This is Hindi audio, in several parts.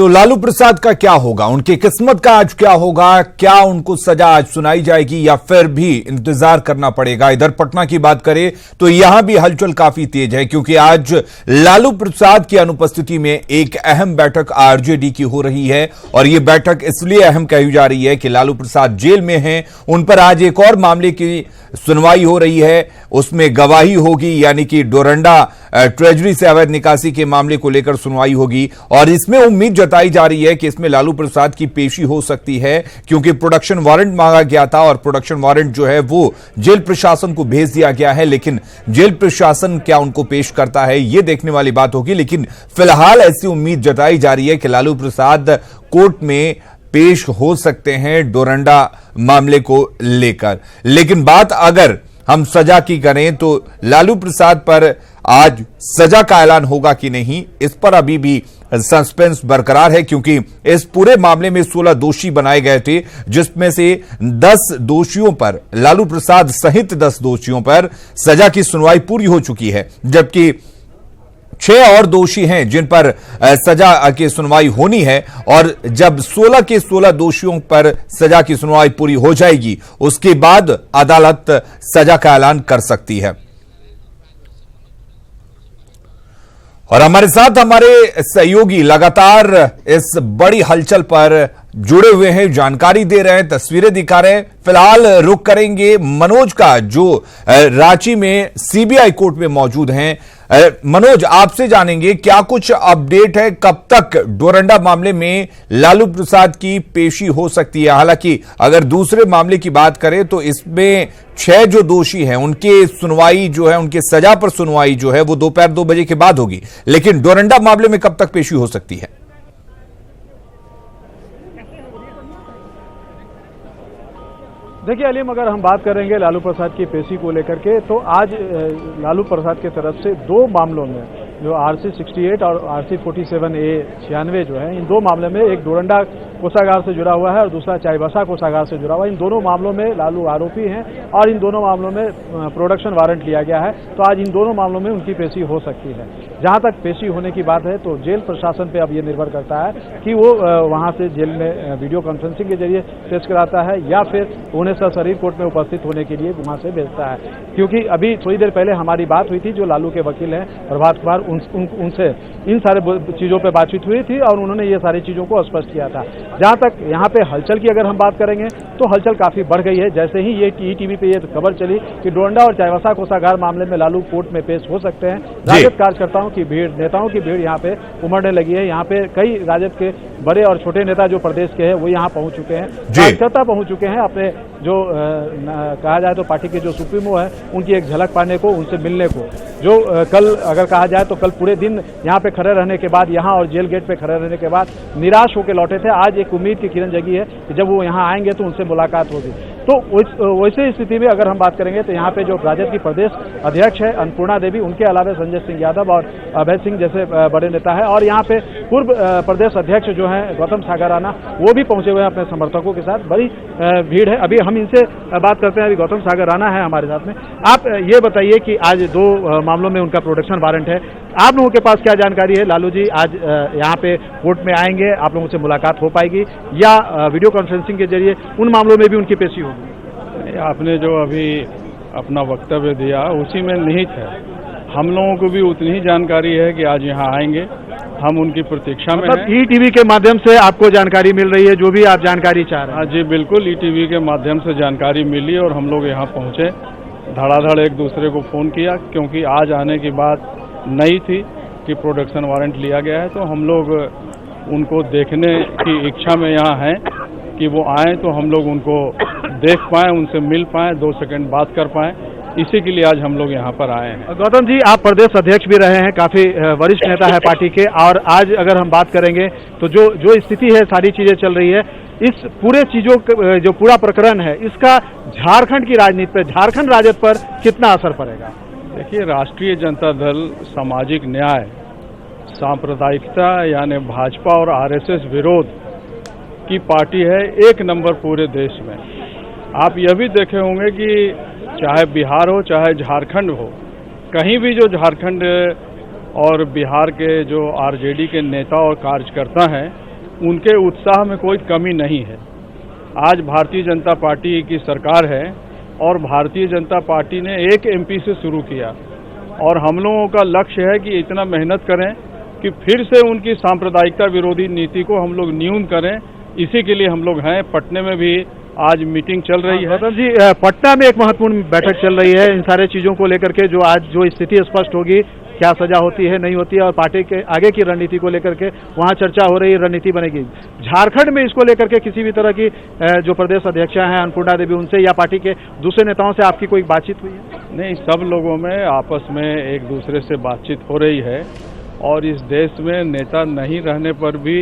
तो लालू प्रसाद का क्या होगा, उनकी किस्मत का आज क्या होगा? क्या उनको सजा आज सुनाई जाएगी या फिर भी इंतजार करना पड़ेगा? इधर पटना की बात करें तो यहां भी हलचल काफी तेज है, क्योंकि आज लालू प्रसाद की अनुपस्थिति में एक अहम बैठक आरजेडी की हो रही है। और यह बैठक इसलिए अहम कही जा रही है कि लालू प्रसाद जेल में हैं, उन पर आज एक और मामले की सुनवाई हो रही है, उसमें गवाही होगी, यानी कि डोरंडा ट्रेजरी से अवैध निकासी के मामले को लेकर सुनवाई होगी। और इसमें उम्मीद जताई जा रही है कि इसमें लालू प्रसाद की पेशी हो सकती है, क्योंकि प्रोडक्शन वारंट मांगा गया था और प्रोडक्शन वारंट जो है वो जेल प्रशासन को भेज दिया गया है। लेकिन जेल प्रशासन क्या उनको पेश करता है, यह देखने वाली बात होगी। लेकिन फिलहाल ऐसी उम्मीद जताई जा रही है कि लालू प्रसाद कोर्ट में पेश हो सकते हैं डोरंडा मामले को लेकर। लेकिन बात अगर हम सजा की करें तो लालू प्रसाद पर आज सजा का ऐलान होगा कि नहीं, इस पर अभी भी सस्पेंस बरकरार है, क्योंकि इस पूरे मामले में 16 दोषी बनाए गए थे, जिसमें से 10 दोषियों पर, लालू प्रसाद सहित 10 दोषियों पर सजा की सुनवाई पूरी हो चुकी है, जबकि 6 और दोषी हैं जिन पर सजा की सुनवाई होनी है। और जब 16 के 16 दोषियों पर सजा की सुनवाई पूरी हो जाएगी, उसके बाद अदालत सजा का ऐलान कर सकती है। और हमारे साथ हमारे सहयोगी लगातार इस बड़ी हलचल पर जुड़े हुए हैं, जानकारी दे रहे हैं, तस्वीरें दिखा रहे हैं। फिलहाल रुख करेंगे मनोज का, जो रांची में सीबीआई कोर्ट में मौजूद हैं। मनोज, आपसे जानेंगे क्या कुछ अपडेट है, कब तक डोरंडा मामले में लालू प्रसाद की पेशी हो सकती है? हालांकि अगर दूसरे मामले की बात करें तो इसमें 6 जो दोषी हैं उनके सुनवाई जो है, उनके सजा पर सुनवाई जो है वो दोपहर 2 बजे के बाद होगी। लेकिन डोरंडा मामले में कब तक पेशी हो सकती है? देखिए अलीम, अगर हम बात करेंगे लालू प्रसाद की पेशी को लेकर के, तो आज लालू प्रसाद की तरफ से 2 मामलों में, जो RC 68 और RC 47A 96 जो है, इन 2 मामले में एक डोरंडा कोषागार से जुड़ा हुआ है और दूसरा चाईबासा कोषागार से जुड़ा हुआ है। इन दोनों मामलों में लालू आरोपी हैं और इन दोनों मामलों में प्रोडक्शन वारंट लिया गया है। तो आज इन दोनों मामलों में उनकी पेशी हो सकती है। जहां तक पेशी होने की बात है तो जेल प्रशासन पे अब ये निर्भर करता है कि वो वहां से जेल में वीडियो कॉन्फ्रेंसिंग के जरिए पेश कराता है या फिर उन्हें सशरीर कोर्ट में उपस्थित होने के लिए वहां से भेजता है। क्योंकि अभी थोड़ी देर पहले हमारी बात हुई थी, जो लालू के वकील हैं प्रभात कुमार, उनसे इन सारे चीजों पर बातचीत हुई थी और उन्होंने ये सारी चीजों को स्पष्ट किया था। जहां तक यहाँ पे हलचल की अगर हम बात करेंगे तो हलचल काफी बढ़ गई है। जैसे ही ये टीवी पे ये खबर चली कि डोरंडा और चाईबासा कोषागार मामले में लालू कोर्ट में पेश हो सकते हैं, राजद कार्यकर्ताओं की भीड़, नेताओं की भीड़ यहाँ पे उमड़ने लगी है। यहाँ पे कई राजद के बड़े और छोटे नेता जो प्रदेश के हैं वो यहाँ पहुंच चुके हैं, कार्यकर्ता पहुंच चुके हैं, अपने जो कहा जाए तो पार्टी के जो सुप्रीमो है उनकी एक झलक पाने को, उनसे मिलने को। जो कल अगर कहा जाए तो कल पूरे दिन यहाँ पे खड़े रहने के बाद, यहाँ और जेल गेट पे खड़े रहने के बाद निराश होकर लौटे थे। आज एक उम्मीद की किरण जगी है कि जब वो यहाँ आएंगे तो उनसे मुलाकात होगी। तो वैसे स्थिति में अगर हम बात करेंगे तो यहाँ पे जो राजद की प्रदेश अध्यक्ष है अन्नपूर्णा देवी, उनके अलावा संजय सिंह यादव और अभय सिंह जैसे बड़े नेता है, और यहाँ पे पूर्व प्रदेश अध्यक्ष जो है गौतम सागर राणा, वो भी पहुंचे हुए हैं अपने समर्थकों के साथ। बड़ी भीड़ है। अभी हम इनसे बात करते हैं। अभी गौतम सागर राणा है हमारे साथ में। आप ये बताइए कि आज 2 मामलों में उनका प्रोडक्शन वारंट है, आप लोगों के पास क्या जानकारी है? लालू जी आज यहाँ पे कोर्ट में आएंगे, आप लोगों से मुलाकात हो पाएगी या वीडियो कॉन्फ्रेंसिंग के जरिए उन मामलों में भी उनकी पेशी होगी? आपने जो अभी अपना वक्तव्य दिया उसी में निहित है। हम लोगों को भी उतनी ही जानकारी है कि आज यहाँ आएंगे, हम उनकी प्रतीक्षा में हैं। ईटीवी के माध्यम से आपको जानकारी मिल रही है, जो भी आप जानकारी चाह रहे हैं? हाँ जी, बिल्कुल, ईटीवी के माध्यम से जानकारी मिली और हम लोग यहाँ पहुँचे। धड़ाधड़ एक दूसरे को फ़ोन किया, क्योंकि आज आने की बात नई थी कि प्रोडक्शन वारंट लिया गया है। तो हम लोग उनको देखने की इच्छा में यहाँ हैं कि वो आएँ तो हम लोग उनको देख पाएँ, उनसे मिल पाएँ, 2 सेकंड बात कर पाएँ। इसी के लिए आज हम लोग यहाँ पर आए हैं। गौतम जी, आप प्रदेश अध्यक्ष भी रहे हैं, काफी वरिष्ठ नेता है पार्टी के, और आज अगर हम बात करेंगे तो जो स्थिति है, सारी चीजें चल रही है, इस पूरे चीजों जो पूरा प्रकरण है, इसका झारखंड की राजनीति पर, झारखंड राजद पर कितना असर पड़ेगा? देखिए, राष्ट्रीय जनता दल सामाजिक न्याय, सांप्रदायिकता यानी भाजपा और RSS विरोध की पार्टी है, 1 नंबर पूरे देश में। आप यह भी देखे होंगे कि चाहे बिहार हो चाहे झारखंड हो, कहीं भी जो झारखंड और बिहार के जो आरजेडी के नेता और कार्यकर्ता हैं उनके उत्साह में कोई कमी नहीं है। आज भारतीय जनता पार्टी की सरकार है और भारतीय जनता पार्टी ने एक एमपी से शुरू किया और हम लोगों का लक्ष्य है कि इतना मेहनत करें कि फिर से उनकी सांप्रदायिकता विरोधी नीति को हम लोग न्यून करें। इसी के लिए हम लोग हैं। पटना में भी आज मीटिंग चल रही है। गौतम जी, पटना में एक महत्वपूर्ण बैठक चल रही है इन सारे चीजों को लेकर के, जो आज जो स्थिति स्पष्ट होगी, क्या सजा होती है नहीं होती है, और पार्टी के आगे की रणनीति को लेकर के वहां चर्चा हो रही है, रणनीति बनेगी। झारखंड में इसको लेकर के किसी भी तरह की जो प्रदेश अध्यक्षा हैं अन्नपूर्णा देवी, उनसे या पार्टी के दूसरे नेताओं से आपकी कोई बातचीत हुई है? नहीं, सब लोगों में आपस में एक दूसरे से बातचीत हो रही है और इस देश में नेता नहीं रहने पर भी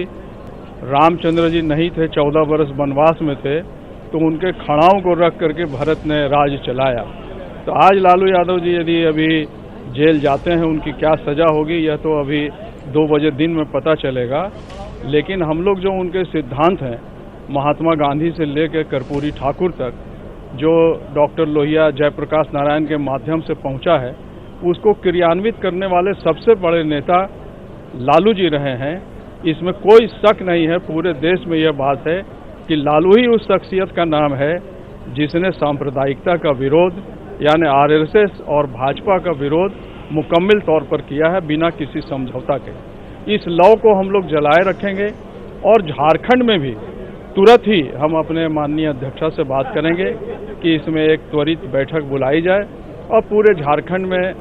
रामचंद्र जी नहीं थे, 14 वर्ष वनवास में थे, तो उनके खड़ाओं को रख करके भरत ने राज चलाया। तो आज लालू यादव जी यदि अभी जेल जाते हैं, उनकी क्या सजा होगी यह तो अभी 2 बजे दिन में पता चलेगा। लेकिन हम लोग जो उनके सिद्धांत हैं, महात्मा गांधी से लेकर कर्पूरी ठाकुर तक, जो डॉक्टर लोहिया जयप्रकाश नारायण के माध्यम से पहुंचा है, उसको क्रियान्वित करने वाले सबसे बड़े नेता लालू जी रहे हैं। इसमें कोई शक नहीं है। पूरे देश में यह बात है कि लालू ही उस शख्सियत का नाम है जिसने सांप्रदायिकता का विरोध यानी आरएसएस और भाजपा का विरोध मुकम्मल तौर पर किया है बिना किसी समझौता के। इस लौ को हम लोग जलाए रखेंगे और झारखंड में भी तुरंत ही हम अपने माननीय अध्यक्षा से बात करेंगे कि इसमें एक त्वरित बैठक बुलाई जाए और पूरे झारखंड में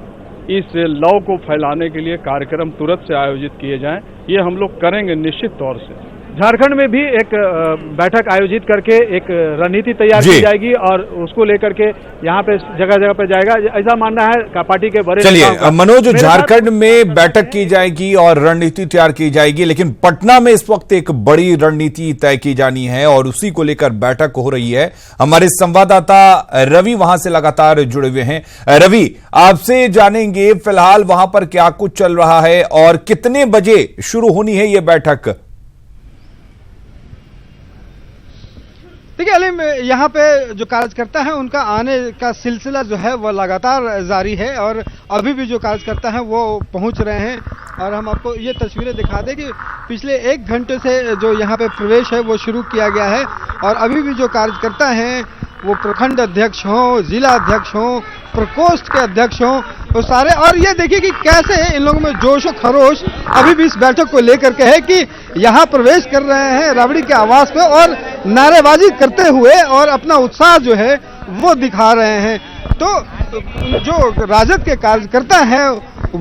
इस लौ को फैलाने के लिए कार्यक्रम तुरंत से आयोजित किए जाएं। ये हम लोग करेंगे निश्चित तौर से। झारखंड में भी एक बैठक आयोजित करके एक रणनीति तैयार की जाएगी और उसको लेकर के यहाँ पे जगह जगह पे जाएगा, ऐसा मानना है पार्टी के बड़े। चलिए मनोज, झारखंड में बैठक की जाएगी और रणनीति तैयार की जाएगी, लेकिन पटना में इस वक्त एक बड़ी रणनीति तय की जानी है और उसी को लेकर बैठक हो रही है। हमारे संवाददाता रवि वहां से लगातार जुड़े हुए हैं। रवि, आपसे जानेंगे फिलहाल वहां पर क्या कुछ चल रहा है और कितने बजे शुरू होनी है ये बैठक? देखिए अलीम, यहाँ पे जो कार्यकर्ता हैं उनका आने का सिलसिला जो है वो लगातार जारी है और अभी भी जो कार्यकर्ता हैं वो पहुँच रहे हैं। और हम आपको ये तस्वीरें दिखा दें कि पिछले 1 घंटे से जो यहाँ पे प्रवेश है वो शुरू किया गया है और अभी भी जो कार्यकर्ता हैं वो प्रखंड अध्यक्ष हों, जिला अध्यक्ष हों, प्रकोष्ठ के अध्यक्ष हों, वो सारे। और ये देखिए कि कैसे इन लोगों में जोश और खरोश अभी भी इस बैठक को लेकर के है कि यहाँ प्रवेश कर रहे हैं राबड़ी के आवास पे और नारेबाजी करते हुए और अपना उत्साह जो है वो दिखा रहे हैं। तो जो राजद के कार्यकर्ता हैं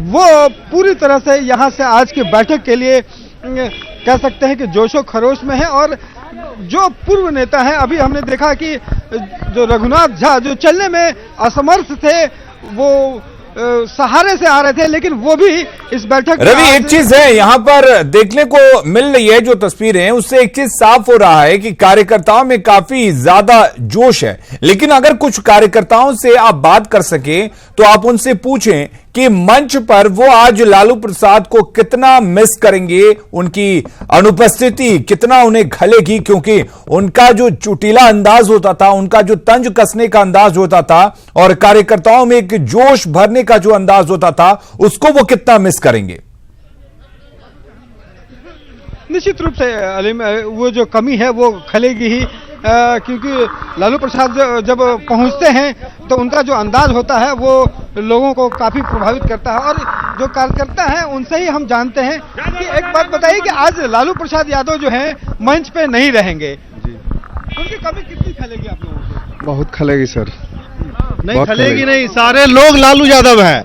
वो पूरी तरह से यहाँ से आज की बैठक के लिए कह सकते हैं कि जोशो खरोश में है। और जो पूर्व नेता हैं, अभी हमने देखा कि जो रघुनाथ झा जो चलने में असमर्थ थे वो सहारे से आ रहे थे, लेकिन वो भी इस बैठक। रवि, एक चीज है यहाँ पर देखने को मिल रही है, जो तस्वीरें हैं उससे एक चीज साफ हो रहा है कि कार्यकर्ताओं में काफी ज्यादा जोश है। लेकिन अगर कुछ कार्यकर्ताओं से आप बात कर सके तो आप उनसे पूछें कि मंच पर वो आज लालू प्रसाद को कितना मिस करेंगे, उनकी अनुपस्थिति कितना उन्हें खलेगी, क्योंकि उनका जो चुटीला अंदाज होता था, उनका जो तंज कसने का अंदाज होता था और कार्यकर्ताओं में एक जोश भरने का जो अंदाज होता था, उसको वो कितना मिस करेंगे। निश्चित रूप से अलीम, वो जो कमी है वो खलेगी ही, क्योंकि लालू प्रसाद जब पहुंचते हैं तो उनका जो अंदाज होता है वो लोगों को काफी प्रभावित करता है। और जो कार्यकर्ता हैं उनसे ही हम जानते हैं कि एक बात बताइए कि आज लालू प्रसाद यादव जो हैं मंच पे नहीं रहेंगे जी, उनकी कमी कितनी खलेगी आप लोगों को? बहुत खलेगी सर। नहीं खलेगी नहीं, सारे लोग लालू यादव हैं,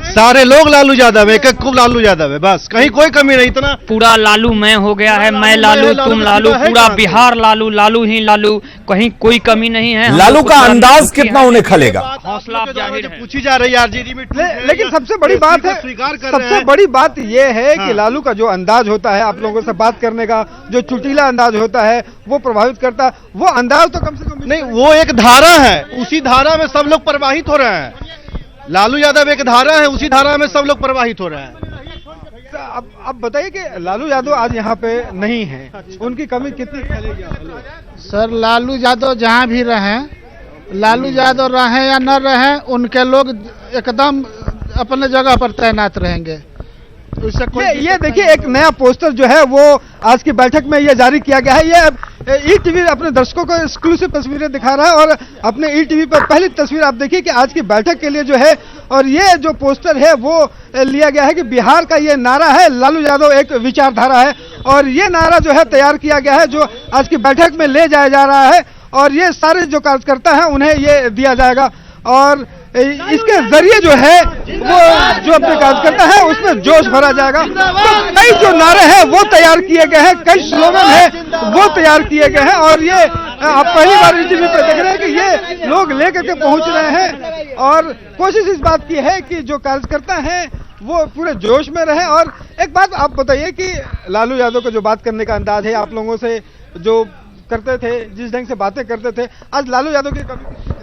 सारे लोग लालू यादव है, एक खूब लालू यादव है, बस कहीं कोई कमी नहीं। इतना पूरा लालू मैं हो गया है, मैं लालू तुम लालू, पूरा बिहार लालू, लालू ही लालू, कहीं कोई कमी नहीं है। लालू का अंदाज कितना उन्हें खलेगा, हौसला पूछी जा रही है आरजेडी में। लेकिन सबसे बड़ी बात है, सबसे बड़ी बात यह है कि लालू का जो अंदाज होता है आप लोगों से बात करने का, जो चुटीला अंदाज होता है वो प्रभावित करता है। वो अंदाज तो कम से कम नहीं, वो एक धारा है, उसी धारा में सब लोग प्रवाहित हो रहे हैं। लालू यादव एक धारा है, उसी धारा में सब लोग प्रवाहित हो रहे हैं। अब बताइए कि लालू यादव आज यहाँ पे नहीं है, उनकी कमी कितनी खलेगी? सर लालू यादव जहाँ भी रहें, लालू यादव रहें या न रहें, उनके लोग एकदम अपने जगह पर तैनात रहेंगे। उससे कोई ये देखिए एक नया पोस्टर जो है वो आज की बैठक में ये जारी किया गया है। ये ईटीवी अपने दर्शकों को एक्सक्लूसिव तस्वीरें दिखा रहा है और अपने ईटीवी पर पहली तस्वीर आप देखिए कि आज की बैठक के लिए जो है, और ये जो पोस्टर है वो लिया गया है कि बिहार का ये नारा है, लालू यादव एक विचारधारा है, और ये नारा जो है तैयार किया गया है जो आज की बैठक में ले जाया जा रहा है, और ये सारे जो कार्यकर्ता हैं उन्हें ये दिया जाएगा, और इसके जरिए जो है वो जो अपने कार्यकर्ता है उसमें जोश भरा जाएगा। तो कई जो नारे हैं वो तैयार किए गए हैं, कई स्लोगन है वो तैयार किए गए हैं, और ये आप पहली बार टीवी पे देख रहे हैं कि ये लोग लेकर के पहुंच रहे हैं, और कोशिश इस बात की है कि जो कार्यकर्ता हैं वो पूरे जोश में रहे। और एक बात आप बताइए कि लालू यादव का जो बात करने का अंदाज है, आप लोगों से जो करते थे, जिस ढंग से बातें करते थे, आज लालू यादव की कमी।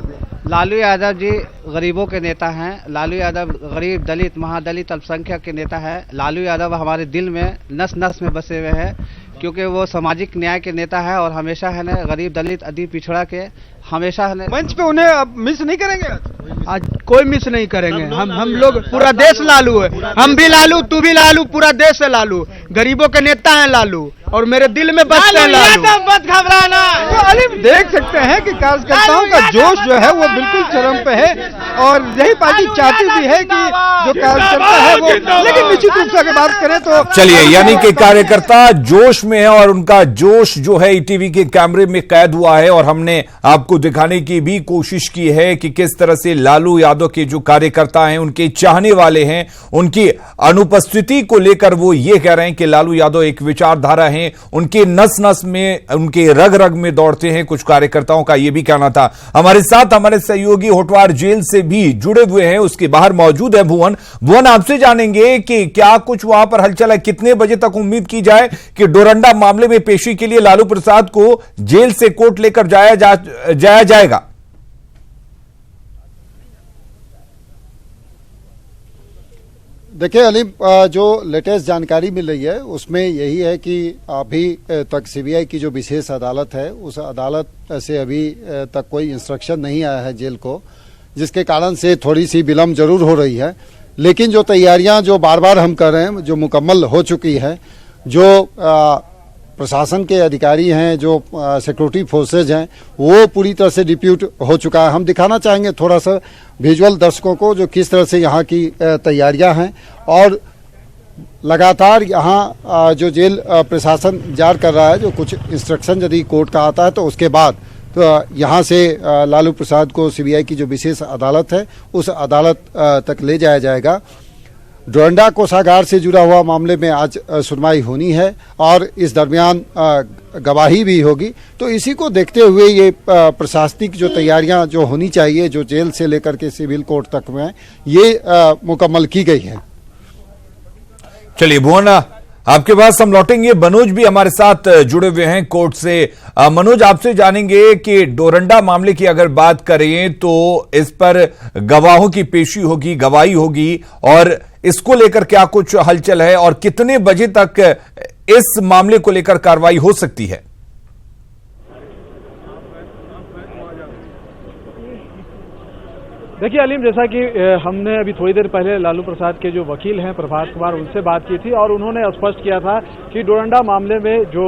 लालू यादव जी गरीबों के नेता हैं। लालू यादव गरीब, दलित, महादलित, अल्पसंख्यक के नेता है। लालू यादव हमारे दिल में नस नस में बसे हुए हैं, क्योंकि वो सामाजिक न्याय के नेता है और हमेशा है ना गरीब, दलित, अति पिछड़ा के हमेशा है। मंच पे उन्हें अब मिस नहीं करेंगे? आज कोई मिस नहीं करेंगे। हम लोग पूरा देश लालू है, हम भी लालू, तू भी लालू, पूरा देश है लालू। गरीबों के नेता हैं लालू और मेरे दिल में बसते हैं लालू। मत घबराना। तो अली देख सकते हैं कि कार्यकर्ताओं का जोश जो है वो बिल्कुल चरम पे है, और यही पार्टी चाहती भी है कि जो कार्यकर्ता है वो, लेकिन निश्चित रूप से अगर बात करें तो चलिए, यानी कि कार्यकर्ता जोश में है और उनका जोश जो है ईटीवी के कैमरे में कैद हुआ है, और हमने आपको दिखाने की भी कोशिश की है कि किस तरह से लालू यादव के जो कार्यकर्ता हैं, उनके चाहने वाले हैं, उनकी अनुपस्थिति को लेकर वो ये कह रहे हैं कि लालू यादव एक विचारधारा है, उनके नस नस में, उनके रग रग में दौड़ते हैं। कुछ कार्यकर्ताओं का यह भी कहना था। हमारे साथ हमारे सहयोगी होटवार जेल से भी जुड़े हुए हैं, उसके बाहर मौजूद है भुवन, आपसे जानेंगे कि क्या कुछ वहां पर हलचल है, कितने बजे तक उम्मीद की जाए कि डोरंडा मामले में पेशी के लिए लालू प्रसाद को जेल से कोर्ट लेकर जाया जाएगा? देखिए अलीम, जो लेटेस्ट जानकारी मिल रही है उसमें यही है कि अभी तक सीबीआई की जो विशेष अदालत है, उस अदालत से अभी तक कोई इंस्ट्रक्शन नहीं आया है जेल को, जिसके कारण से थोड़ी सी विलम्ब जरूर हो रही है। लेकिन जो तैयारियां जो बार बार हम कर रहे हैं, जो मुकम्मल हो चुकी है, जो प्रशासन के अधिकारी हैं, जो सिक्योरिटी फोर्सेज हैं, वो पूरी तरह से डिप्यूट हो चुका है। हम दिखाना चाहेंगे थोड़ा सा विजुअल दर्शकों को जो किस तरह से यहाँ की तैयारियां हैं, और लगातार यहाँ जो जेल प्रशासन जारी कर रहा है, जो कुछ इंस्ट्रक्शन यदि कोर्ट का आता है तो उसके बाद तो यहाँ से लालू प्रसाद को सीबीआई की जो विशेष अदालत है उस अदालत तक ले जाया जाएगा। डोरंडा कोषागार से जुड़ा हुआ मामले में आज सुनवाई होनी है और इस दरमियान गवाही भी होगी। तो इसी को देखते हुए ये प्रशासनिक जो तैयारियां जो होनी चाहिए, जो जेल से लेकर के सिविल कोर्ट तक में, ये मुकम्मल की गई है। चलिए भुवन, आपके पास हम लौटेंगे। मनोज भी हमारे साथ जुड़े हुए हैं कोर्ट से। मनोज, आपसे जानेंगे कि डोरंडा मामले की अगर बात करें तो इस पर गवाहों की पेशी होगी, गवाही होगी, और इसको लेकर क्या कुछ हलचल है और कितने बजे तक इस मामले को लेकर कार्रवाई हो सकती है? देखिए अलीम, जैसा कि हमने अभी थोड़ी देर पहले लालू प्रसाद के जो वकील हैं प्रभात कुमार, उनसे बात की थी और उन्होंने स्पष्ट किया था कि डोरंडा मामले में जो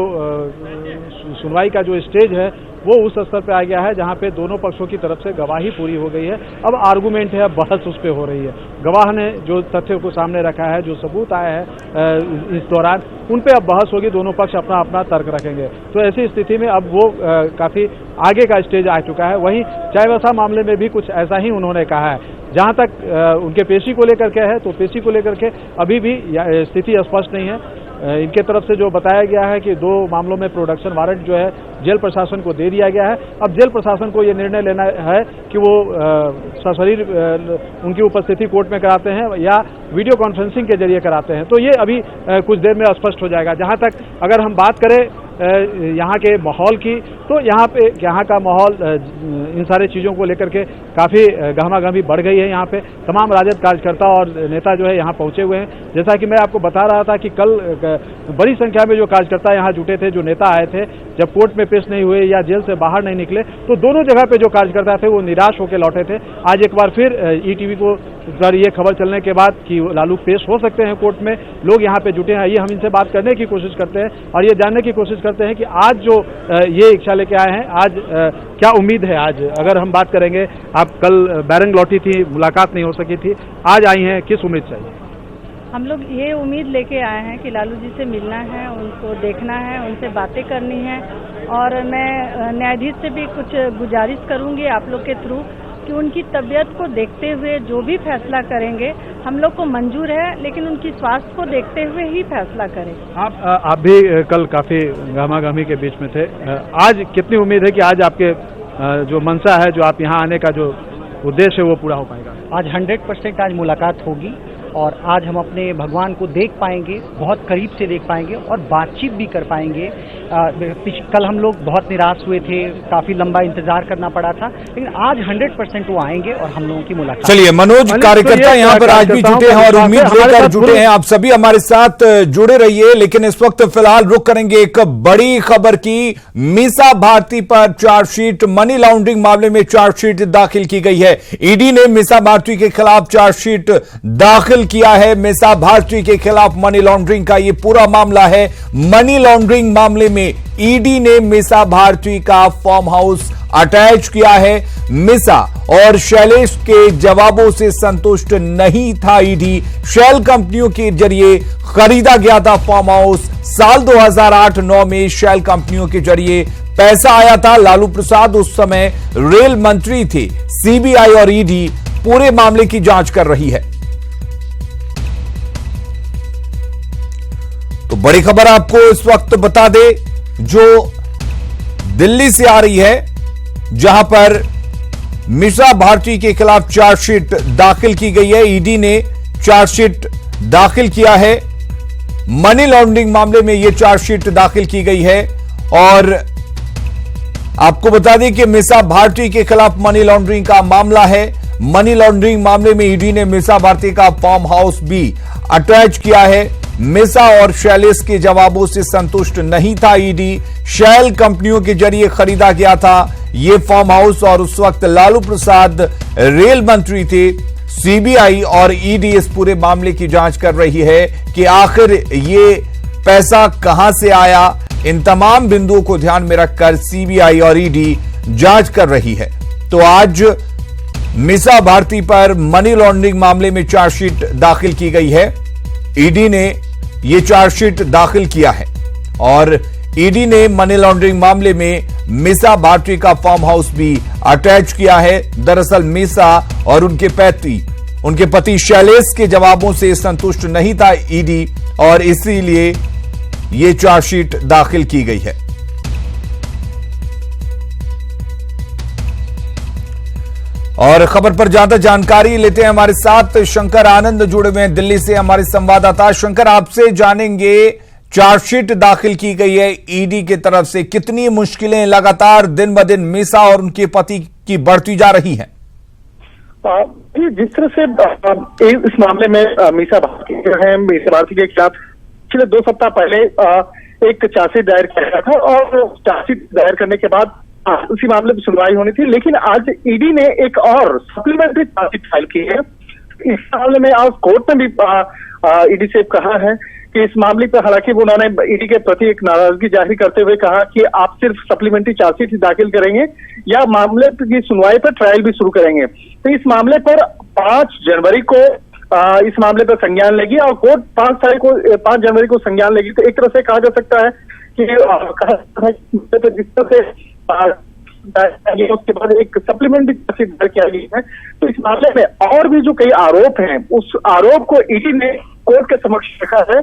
सुनवाई का जो स्टेज है वो उस स्तर पे आ गया है जहां पे दोनों पक्षों की तरफ से गवाही पूरी हो गई है। अब आर्गुमेंट है, बहस उस पे हो रही है। गवाह ने जो तथ्य को सामने रखा है, जो सबूत आया है इस दौरान, उन पे अब बहस होगी, दोनों पक्ष अपना अपना तर्क रखेंगे। तो ऐसी स्थिति में अब वो काफी आगे का स्टेज आ चुका है। वहीं चाईबासा मामले में भी कुछ ऐसा ही उन्होंने कहा है। जहां तक उनके पेशी को लेकर के है, तो पेशी को लेकर के अभी भी स्थिति स्पष्ट नहीं है। इनके तरफ से जो बताया गया है कि 2 मामलों में प्रोडक्शन वारंट जो है जेल प्रशासन को दे दिया गया है। अब जेल प्रशासन को ये निर्णय लेना है कि वो सशरीर उनकी उपस्थिति कोर्ट में कराते हैं या वीडियो कॉन्फ्रेंसिंग के जरिए कराते हैं। तो ये अभी कुछ देर में स्पष्ट हो जाएगा। जहां तक अगर हम बात करें यहाँ के माहौल की, तो यहाँ का माहौल इन सारे चीज़ों को लेकर के काफ़ी गहमागहमी बढ़ गई है। यहाँ पे तमाम राजद कार्यकर्ता और नेता जो है यहाँ पहुँचे हुए हैं। जैसा कि मैं आपको बता रहा था कि कल बड़ी संख्या में जो कार्यकर्ता यहाँ जुटे थे, जो नेता आए थे, जब कोर्ट में पेश नहीं हुए या जेल से बाहर नहीं निकले, तो दोनों जगह पे जो कार्यकर्ता थे वो निराश होकर लौटे थे। आज एक बार फिर ईटीवी को पर ये खबर चलने के बाद कि लालू पेश हो सकते हैं कोर्ट में, लोग यहाँ पे जुटे हैं। ये हम इनसे बात करने की कोशिश करते हैं और ये जानने की कोशिश करते हैं कि आज जो ये इच्छा लेके आए हैं, आज क्या उम्मीद है। आज अगर हम बात करेंगे, आप कल बैरंग लौटी थी, मुलाकात नहीं हो सकी थी, आज आई हैं, किस उम्मीद चाहिए? हम लोग ये उम्मीद लेके आए हैं कि लालू जी से मिलना है, उनको देखना है, उनसे बातें करनी है। और मैं न्यायाधीश से भी कुछ गुजारिश करूंगी आप लोग के थ्रू कि उनकी तबीयत को देखते हुए जो भी फैसला करेंगे हम लोग को मंजूर है, लेकिन उनकी स्वास्थ्य को देखते हुए ही फैसला करें। आप भी कल काफी गहमागहमी के बीच में थे, आज कितनी उम्मीद है कि आज आपके जो मंशा है, जो आप यहाँ आने का जो उद्देश्य है, वो पूरा हो पाएगा? आज 100% आज मुलाकात होगी और आज हम अपने भगवान को देख पाएंगे, बहुत करीब से देख पाएंगे और बातचीत भी कर पाएंगे। कल हम लोग बहुत निराश हुए थे, काफी लंबा इंतजार करना पड़ा था, लेकिन आज 100% वो आएंगे और हम लोगों की मुलाकात। चलिए, मनोज कार्यकर्ता यहाँ पर आज भी जुटे हैं और उम्मीद लेकर जुटे हैं। आप सभी हमारे साथ जुड़े रहिए, लेकिन इस वक्त फिलहाल रुक करेंगे एक बड़ी खबर की। मीसा भारती पर चार्जशीट, मनी लॉन्ड्रिंग मामले में चार्जशीट दाखिल की गई है। ईडी ने मीसा भारती के खिलाफ चार्जशीट दाखिल किया है। मीसा भारती के खिलाफ मनी लॉन्ड्रिंग का ये पूरा मामला है। मनी लॉन्ड्रिंग मामले में ईडी ने मीसा भारती का फार्म हाउस अटैच किया है। मीसा और शैलेश के जवाबों से संतुष्ट नहीं था ईडी। शेल कंपनियों के जरिए खरीदा गया था फार्म हाउस। साल 2008-9 में शेल कंपनियों के जरिए पैसा आया था। लालू प्रसाद उस समय रेल मंत्री थे। सीबीआई और ईडी पूरे मामले की जांच कर रही है। तो बड़ी खबर आपको इस वक्त बता दे, जो दिल्ली से आ रही है, जहां पर मीसा भारती के खिलाफ चार्जशीट दाखिल की गई है। ईडी ने चार्जशीट दाखिल किया है। मनी लॉन्ड्रिंग मामले में यह चार्जशीट दाखिल की गई है और आपको बता दें कि मीसा भारती के खिलाफ मनी लॉन्ड्रिंग का मामला है। मनी लॉन्ड्रिंग मामले में ईडी ने मीसा भारती का फार्म हाउस भी अटैच किया है। मीसा और शैलेश के जवाबों से संतुष्ट नहीं था ईडी। शेल कंपनियों के जरिए खरीदा गया था ये फार्म हाउस और उस वक्त लालू प्रसाद रेल मंत्री थे। सीबीआई और ईडी इस पूरे मामले की जांच कर रही है कि आखिर ये पैसा कहां से आया। इन तमाम बिंदुओं को ध्यान में रखकर सीबीआई और ईडी जांच कर रही है। तो आज मीसा भारती पर मनी लॉन्ड्रिंग मामले में चार्जशीट दाखिल की गई है। ईडी ने यह चार्जशीट दाखिल किया है और ईडी ने मनी लॉन्ड्रिंग मामले में मीसा भारती का फार्म हाउस भी अटैच किया है। दरअसल मीसा और उनके पति शैलेश के जवाबों से संतुष्ट नहीं था ईडी और इसीलिए यह चार्जशीट दाखिल की गई है। और खबर पर ज्यादा जानकारी लेते हैं, हमारे साथ शंकर आनंद जुड़े हुए हैं दिल्ली से, हमारे संवाददाता। शंकर, आपसे जानेंगे, चार्जशीट दाखिल की गई है ईडी की तरफ से, कितनी मुश्किलें लगातार दिन ब दिन मीसा और उनके पति की बढ़ती जा रही हैं? जिस तरह से इस मामले में मीसा भारती जो है, मीसा भारती के खिलाफ पिछले 2 सप्ताह पहले एक चार्जशीट दायर किया गया था और चार्जशीट दायर करने के बाद उसी मामले में सुनवाई होनी थी, लेकिन आज ईडी ने एक और सप्लीमेंट्री चार्जशीट फाइल की है। इस मामले में आज कोर्ट ने भी ईडी से कहा है कि इस मामले पर, हालांकि उन्होंने ईडी के प्रति एक नाराजगी जाहिर करते हुए कहा कि आप सिर्फ सप्लीमेंट्री चार्जशीट दाखिल करेंगे या मामले की सुनवाई पर ट्रायल भी शुरू करेंगे। तो इस मामले पर 5 जनवरी को इस मामले पर संज्ञान लेगी और कोर्ट 5 जनवरी को संज्ञान लेगी। तो एक तरह से कहा जा सकता है कि जिस तरह से उसके बाद एक सप्लीमेंट्री चार्जशीट दायर किया गई है। तो इस मामले में और भी जो कई आरोप हैं, उस आरोप को ईडी ने कोर्ट के समक्ष रखा है।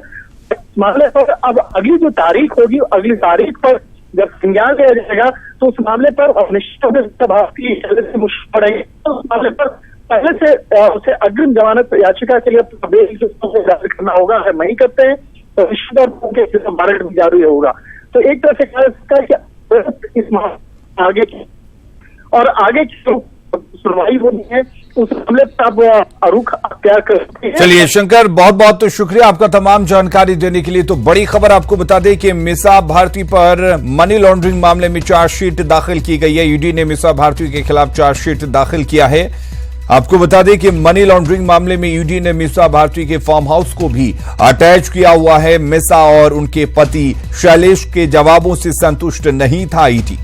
इस मामले पर अब अगली जो तारीख होगी, अगली तारीख पर जब संज्ञान लिया जाएगा तो उस मामले पर निश्चित रूप से भारतीय से मुश्किल पड़ेगी। तो उस मामले पर पहले से उसे अग्रिम जमानत याचिका के लिए दाखिल करना होगा। अगर नहीं करते हैं तो निश्चित तौर पर वारंट भी जारी होगा। तो एक तरह से कहा जा सकता है कि इस आगे की और आगे की सुनवाई होनी है, उस मामले पर अब रुख अख्तियार कर सकते हैं। चलिए शंकर, बहुत बहुत शुक्रिया आपका तमाम जानकारी देने के लिए। तो बड़ी खबर आपको बता दें कि मीसा भारती पर मनी लॉन्ड्रिंग मामले में चार्जशीट दाखिल की गई है। ईडी ने मीसा भारती के खिलाफ चार्जशीट दाखिल किया है। आपको बता दें कि मनी लॉन्ड्रिंग मामले में ईडी ने मीसा भारती के फार्म हाउस को भी अटैच किया हुआ है। मीसा और उनके पति शैलेश के जवाबों से संतुष्ट नहीं था ईडी।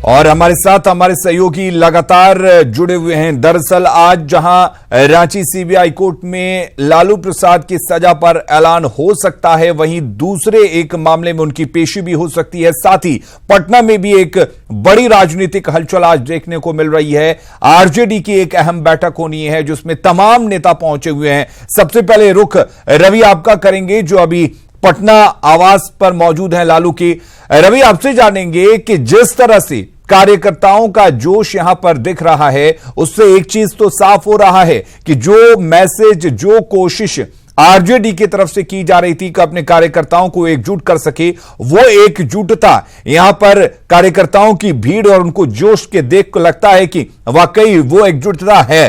और हमारे साथ हमारे सहयोगी लगातार जुड़े हुए हैं। दरअसल आज जहां रांची सीबीआई कोर्ट में लालू प्रसाद की सजा पर ऐलान हो सकता है, वहीं दूसरे एक मामले में उनकी पेशी भी हो सकती है। साथ ही पटना में भी एक बड़ी राजनीतिक हलचल आज देखने को मिल रही है। आरजेडी की एक अहम बैठक होनी है जिसमें तमाम नेता पहुंचे हुए हैं। सबसे पहले रुख रवि आपका करेंगे जो अभी पटना आवास पर मौजूद है लालू की। रवि, आपसे जानेंगे कि जिस तरह से कार्यकर्ताओं का जोश यहां पर दिख रहा है, उससे एक चीज तो साफ हो रहा है कि जो मैसेज, जो कोशिश आरजेडी की तरफ से की जा रही थी कि अपने कार्यकर्ताओं को एकजुट कर सके, वो एकजुटता यहां पर कार्यकर्ताओं की भीड़ और उनको जोश के देख को लगता है कि वाकई वो एकजुटता है।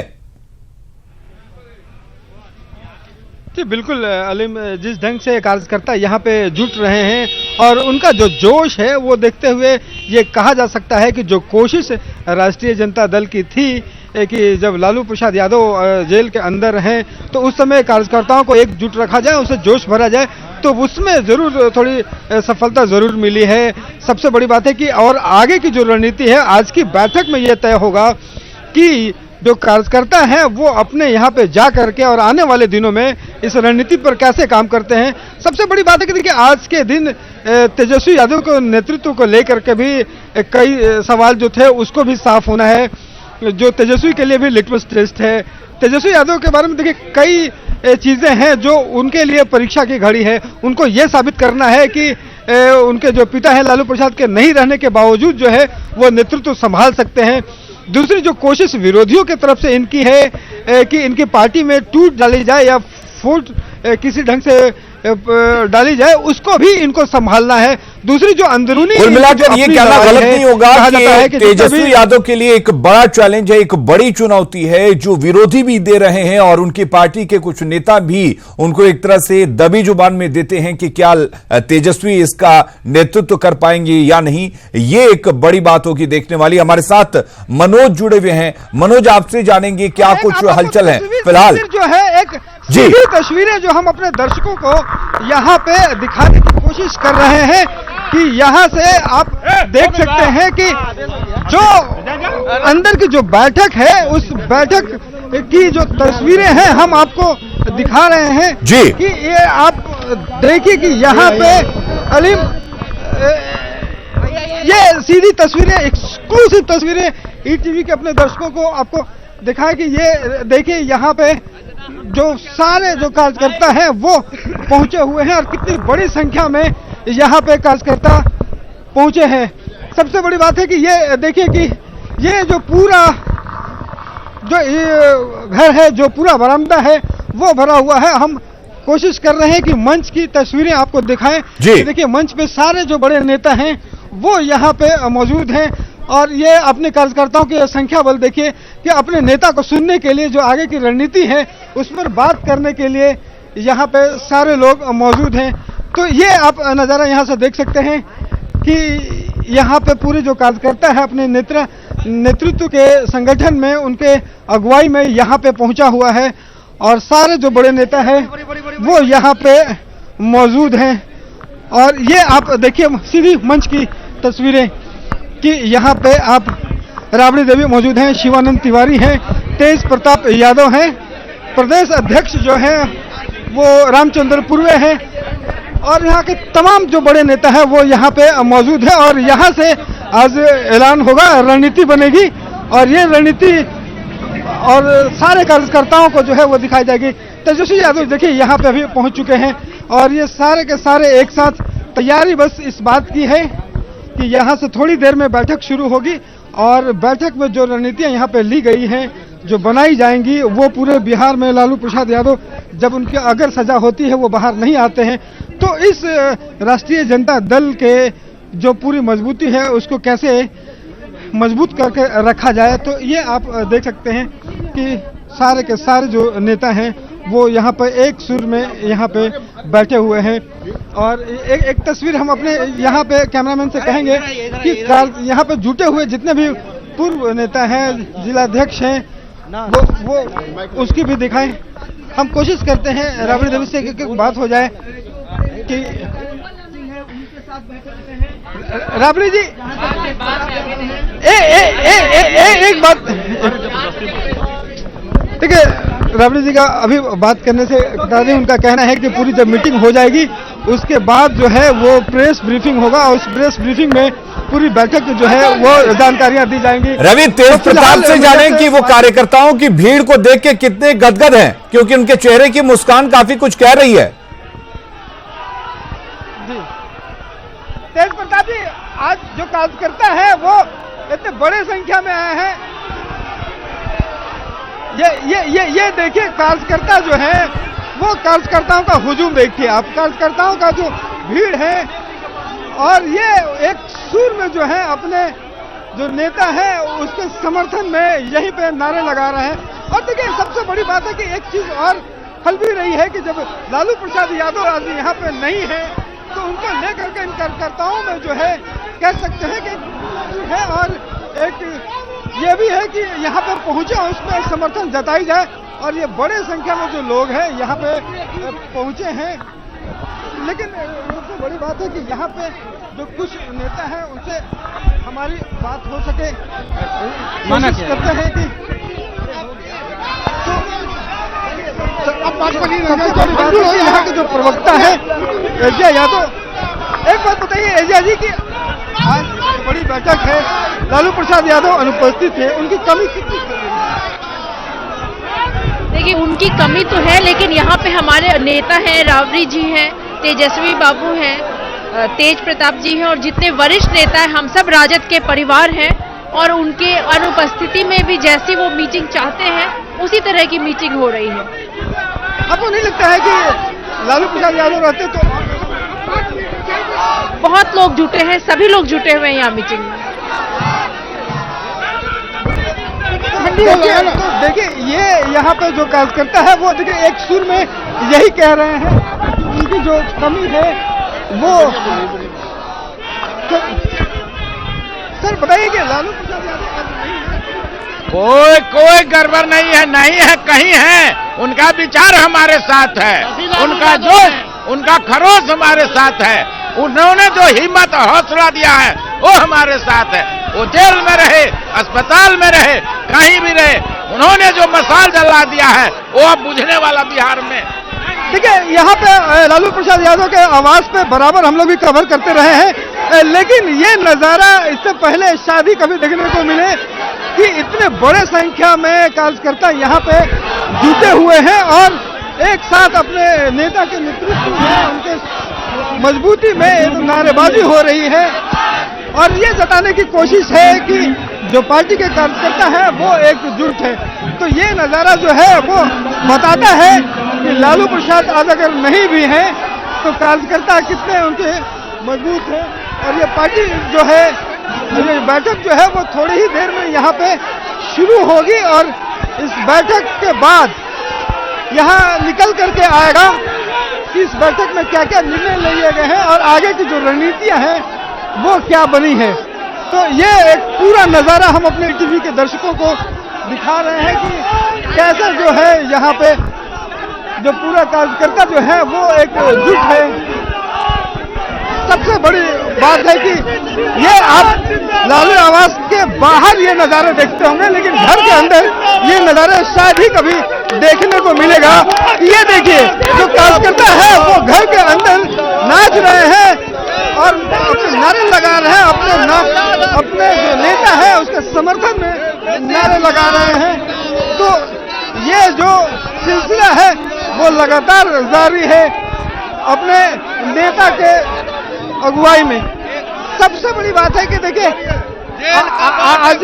जी बिल्कुल अलीम, जिस ढंग से कार्यकर्ता यहाँ पे जुट रहे हैं और उनका जो जोश है वो देखते हुए ये कहा जा सकता है कि जो कोशिश राष्ट्रीय जनता दल की थी कि जब लालू प्रसाद यादव जेल के अंदर हैं तो उस समय कार्यकर्ताओं को एकजुट रखा जाए, उसे जोश भरा जाए, तो उसमें जरूर थोड़ी सफलता जरूर मिली है। सबसे बड़ी बात है कि और आगे की जो रणनीति है आज की बैठक में ये तय होगा कि जो कार्यकर्ता हैं वो अपने यहाँ पे जा करके और आने वाले दिनों में इस रणनीति पर कैसे काम करते हैं। सबसे बड़ी बात है कि देखिए आज के दिन तेजस्वी यादव को नेतृत्व को लेकर के भी कई सवाल जो थे उसको भी साफ होना है, जो तेजस्वी के लिए भी लिटमस टेस्ट है। तेजस्वी यादव के बारे में देखिए कई चीजें हैं जो उनके लिए परीक्षा की घड़ी है। उनको ये साबित करना है कि उनके जो पिता है लालू प्रसाद के नहीं रहने के बावजूद जो है वो नेतृत्व संभाल सकते हैं। दूसरी जो कोशिश विरोधियों की तरफ से इनकी है कि इनकी पार्टी में टूट डाली जाए या फूट किसी ढंग से डाली जाए, उसको भी इनको संभालना है। दूसरी जो अंदरूनी, कुल मिलाकर ये कहना गलत नहीं होगा कि तेजस्वी यादव के लिए एक बड़ा चैलेंज है, एक बड़ी चुनौती है जो विरोधी भी दे रहे हैं और उनकी पार्टी के कुछ नेता भी उनको एक तरह से दबी जुबान में देते हैं कि क्या तेजस्वी इसका नेतृत्व कर पाएंगे या नहीं। ये एक बड़ी बात होगी देखने वाली। हमारे साथ मनोज जुड़े हुए हैं। मनोज, आपसे जानेंगे क्या कुछ हलचल है फिलहाल। जो है एक सीधी तस्वीरें जो हम अपने दर्शकों को यहाँ पे दिखाने की कोशिश कर रहे हैं कि यहाँ से आप देख सकते हैं कि जो अंदर की जो बैठक है उस बैठक की जो तस्वीरें हैं हम आपको दिखा रहे हैं जी। कि ये आप देखिए कि यहाँ पे अलीम ये सीधी तस्वीरें, एक्सक्लूसिव तस्वीरें ईटीवी के अपने दर्शकों को आपको दिखाए कि ये देखिए यहाँ पे जो सारे जो कार्यकर्ता हैं वो पहुंचे हुए हैं और कितनी बड़ी संख्या में यहाँ पे कार्यकर्ता पहुंचे हैं। सबसे बड़ी बात है कि ये देखिए कि ये जो पूरा जो घर है, जो पूरा बरामदा है वो भरा हुआ है। हम कोशिश कर रहे हैं कि मंच की तस्वीरें आपको दिखाएं। देखिए मंच पे सारे जो बड़े नेता हैं वो यहाँ पे मौजूद हैं और ये अपने कार्यकर्ताओं की संख्या बल देखिए कि अपने नेता को सुनने के लिए जो आगे की रणनीति है उस पर बात करने के लिए यहाँ पे सारे लोग मौजूद हैं। तो ये आप नज़ारा यहाँ से देख सकते हैं कि यहाँ पे पूरे जो कार्यकर्ता है अपने नेतृत्व के संगठन में, उनके अगुवाई में यहाँ पे पहुँचा हुआ है और सारे जो बड़े नेता हैं वो यहाँ पे मौजूद हैं। और ये आप देखिए सीधी मंच की तस्वीरें कि यहाँ पे आप राबड़ी देवी मौजूद हैं, शिवानंद तिवारी हैं, तेज प्रताप यादव हैं, प्रदेश अध्यक्ष जो हैं वो रामचंद्र पूर्वे हैं और यहाँ के तमाम जो बड़े नेता हैं वो यहाँ पे मौजूद है। और यहाँ से आज ऐलान होगा, रणनीति बनेगी और ये रणनीति और सारे कार्यकर्ताओं को जो है वो दिखाई जाएगी। तेजस्वी यादव देखिए यहाँ पे अभी पहुँच चुके हैं और ये सारे के सारे एक साथ तैयारी बस इस बात की है कि यहाँ से थोड़ी देर में बैठक शुरू होगी और बैठक में जो रणनीतियाँ यहाँ पे ली गई हैं, जो बनाई जाएंगी, वो पूरे बिहार में लालू प्रसाद यादव जब उनकी अगर सजा होती है वो बाहर नहीं आते हैं, तो इस राष्ट्रीय जनता दल के जो पूरी मजबूती है उसको कैसे मजबूत करके रखा जाए। तो ये आप देख सकते हैं कि सारे के सारे जो नेता हैं वो यहाँ पर एक सुर में यहाँ पे बैठे हुए हैं। और एक तस्वीर हम अपने यहाँ पे कैमरामैन से कहेंगे कि यहाँ पे जुटे हुए जितने भी पूर्व नेता हैं, जिलाध्यक्ष हैं, वो उसकी भी दिखाएं। हम कोशिश करते हैं राबड़ी देवी से एक बात हो जाए कि राबड़ी जी एक बात, ठीक है, राबड़ी जी का अभी बात करने से उनका कहना है कि पूरी जब मीटिंग हो जाएगी उसके बाद जो है वो प्रेस ब्रीफिंग होगा और उस प्रेस ब्रीफिंग में पूरी बैठक जो है वो जानकारियां दी जाएंगी। रवि, तेज प्रताप से जानें कि वो कार्यकर्ताओं की भीड़ को देख के कितने गदगद हैं, क्योंकि उनके चेहरे की मुस्कान काफी कुछ कह रही है। जी तेज प्रताप जी, आज जो कार्यकर्ता है वो इतने बड़े संख्या में आए हैं। ये देखिए कार्यकर्ता जो है वो कार्यकर्ताओं का हुजूम देखिए आप, कार्यकर्ताओं का जो भीड़ है और ये एक सुर में जो है अपने जो नेता है उसके समर्थन में यहीं पे नारे लगा रहे हैं। और देखिए सबसे बड़ी बात है कि एक चीज और खल भी रही है कि जब लालू प्रसाद यादव आज यहाँ पे नहीं है तो उनको लेकर के इन कार्यकर्ताओं में जो है कह सकते हैं कि है, और एक ये भी है कि यहाँ पर पहुंचे और उसमें समर्थन जताई जाए। और ये बड़े संख्या में जो लोग हैं यहाँ पे पहुंचे हैं। लेकिन सबसे बड़ी बात है कि यहाँ पे जो कुछ नेता हैं उनसे हमारी बात हो सके, कोशिश करते हैं कि यहाँ के जो प्रवक्ता है एजिया यादव, एक बात बताइए एजिया जी की आज बड़ी बैठक है, लालू प्रसाद यादव अनुपस्थित है, उनकी कमी कितनी? देखिए उनकी कमी तो है, लेकिन यहाँ पे हमारे नेता हैं, राबड़ी जी हैं, तेजस्वी बाबू हैं, तेज प्रताप जी हैं और जितने वरिष्ठ नेता हैं हम सब राजद के परिवार हैं। और उनके अनुपस्थिति में भी जैसी वो मीटिंग चाहते हैं उसी तरह की मीटिंग हो रही है। आपको नहीं लगता है कि लालू प्रसाद यादव रहते तो? बहुत लोग जुटे हैं, सभी लोग जुटे हुए हैं यहाँ मीटिंग में। देखिए ये यहाँ पे जो कार्यकर्ता है वो देखिए एक सुर में यही कह रहे हैं कि उनकी जो कमी है वो सर बताइए कि लालू प्रसाद यादव कोई गड़बड़ नहीं है, नहीं है, कहीं है। उनका विचार हमारे साथ है, उनका जोश, उनका खरोश हमारे साथ है। उन्होंने जो हिम्मत और हौसला दिया है वो हमारे साथ है। वो जेल में रहे, अस्पताल में रहे, कहीं भी रहे, उन्होंने जो मसाल जला दिया है वो अब बुझने वाला बिहार में। देखिए यहाँ पे लालू प्रसाद यादव के आवास पे बराबर हम लोग भी कवर करते रहे हैं, लेकिन ये नजारा इससे पहले शादी कभी देखने को मिले कि इतने बड़े संख्या में कार्यकर्ता यहाँ पे जुटे हुए हैं और एक साथ अपने नेता के नेतृत्व में उनके मजबूती में नारेबाजी हो रही है। और ये जताने की कोशिश है कि जो पार्टी के कार्यकर्ता है वो एकजुट है। तो ये नजारा जो है वो बताता है कि लालू प्रसाद आज अगर नहीं भी हैं तो कार्यकर्ता कितने उनके मजबूत हैं। और ये पार्टी जो है, ये बैठक जो है वो थोड़ी ही देर में यहाँ पे शुरू होगी और इस बैठक के बाद यहाँ निकल करके आएगा कि इस बैठक में क्या क्या निर्णय लिए गए हैं और आगे की जो रणनीतियां हैं वो क्या बनी है। तो ये एक पूरा नजारा हम अपने टीवी के दर्शकों को दिखा रहे हैं कि कैसे जो है यहाँ पे जो पूरा कार्यकर्ता जो है वो एकजुट है। सबसे बड़ी बात है कि ये आप लालू आवास के बाहर ये नजारे देखते होंगे, लेकिन घर के अंदर ये नजारे शायद ही कभी देखने को मिलेगा। ये देखिए जो कार्यकर्ता है वो घर के अंदर नाच रहे हैं और अपने नारे लगा रहे हैं, अपने जो नेता है उसके समर्थन में नारे लगा रहे हैं। तो ये जो सिलसिला है वो लगातार जारी है अपने नेता के अगुवाई में। सबसे बड़ी बात है कि देखिए आज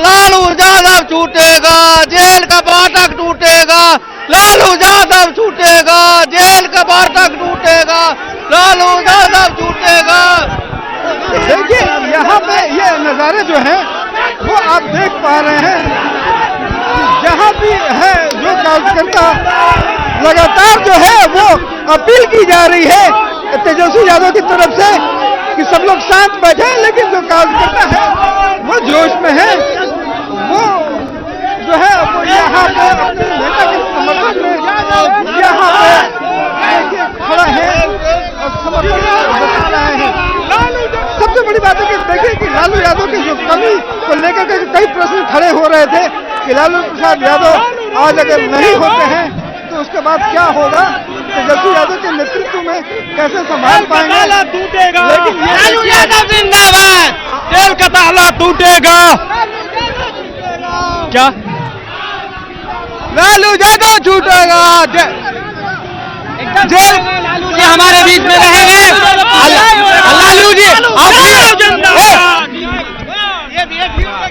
लालू यादव छूटेगा, जेल का फाटक टूटेगा, लालू यादव छूटेगा, जेल का फाटक टूटेगा, लालू यादव छूटेगा। देखिए यहाँ पे ये नजारे जो हैं वो आप देख पा रहे हैं, जहाँ यहाँ भी है जो कार्यकर्ता लगातार जो है वो अपील की जा रही है तेजस्वी यादव की तरफ से कि सब लोग शांत बैठे, लेकिन जो कार्यकर्ता है वो जोश में है, वो जो है वो यहाँ पे अपने नेता के समर्थन में यहाँ पे खड़ा है और समर्थन बता रहे हैं। सबसे बड़ी बात है कि देखिए कि लालू यादव की जो कमी को लेकर के कई प्रश्न खड़े हो रहे थे कि लालू प्रसाद यादव आज अगर नहीं होते हैं तो उसके बाद क्या होगा, तेजस्वी यादव के नेतृत्व में कैसे संभाल पाएंगे। टूटेगा, लेकिन लालू यादव जिंदाबाद, जेल का ताला टूटेगा। क्या लालू यादव छूटेगा, जेल लालू जी हमारे बीच में रहेंगे। लालू जी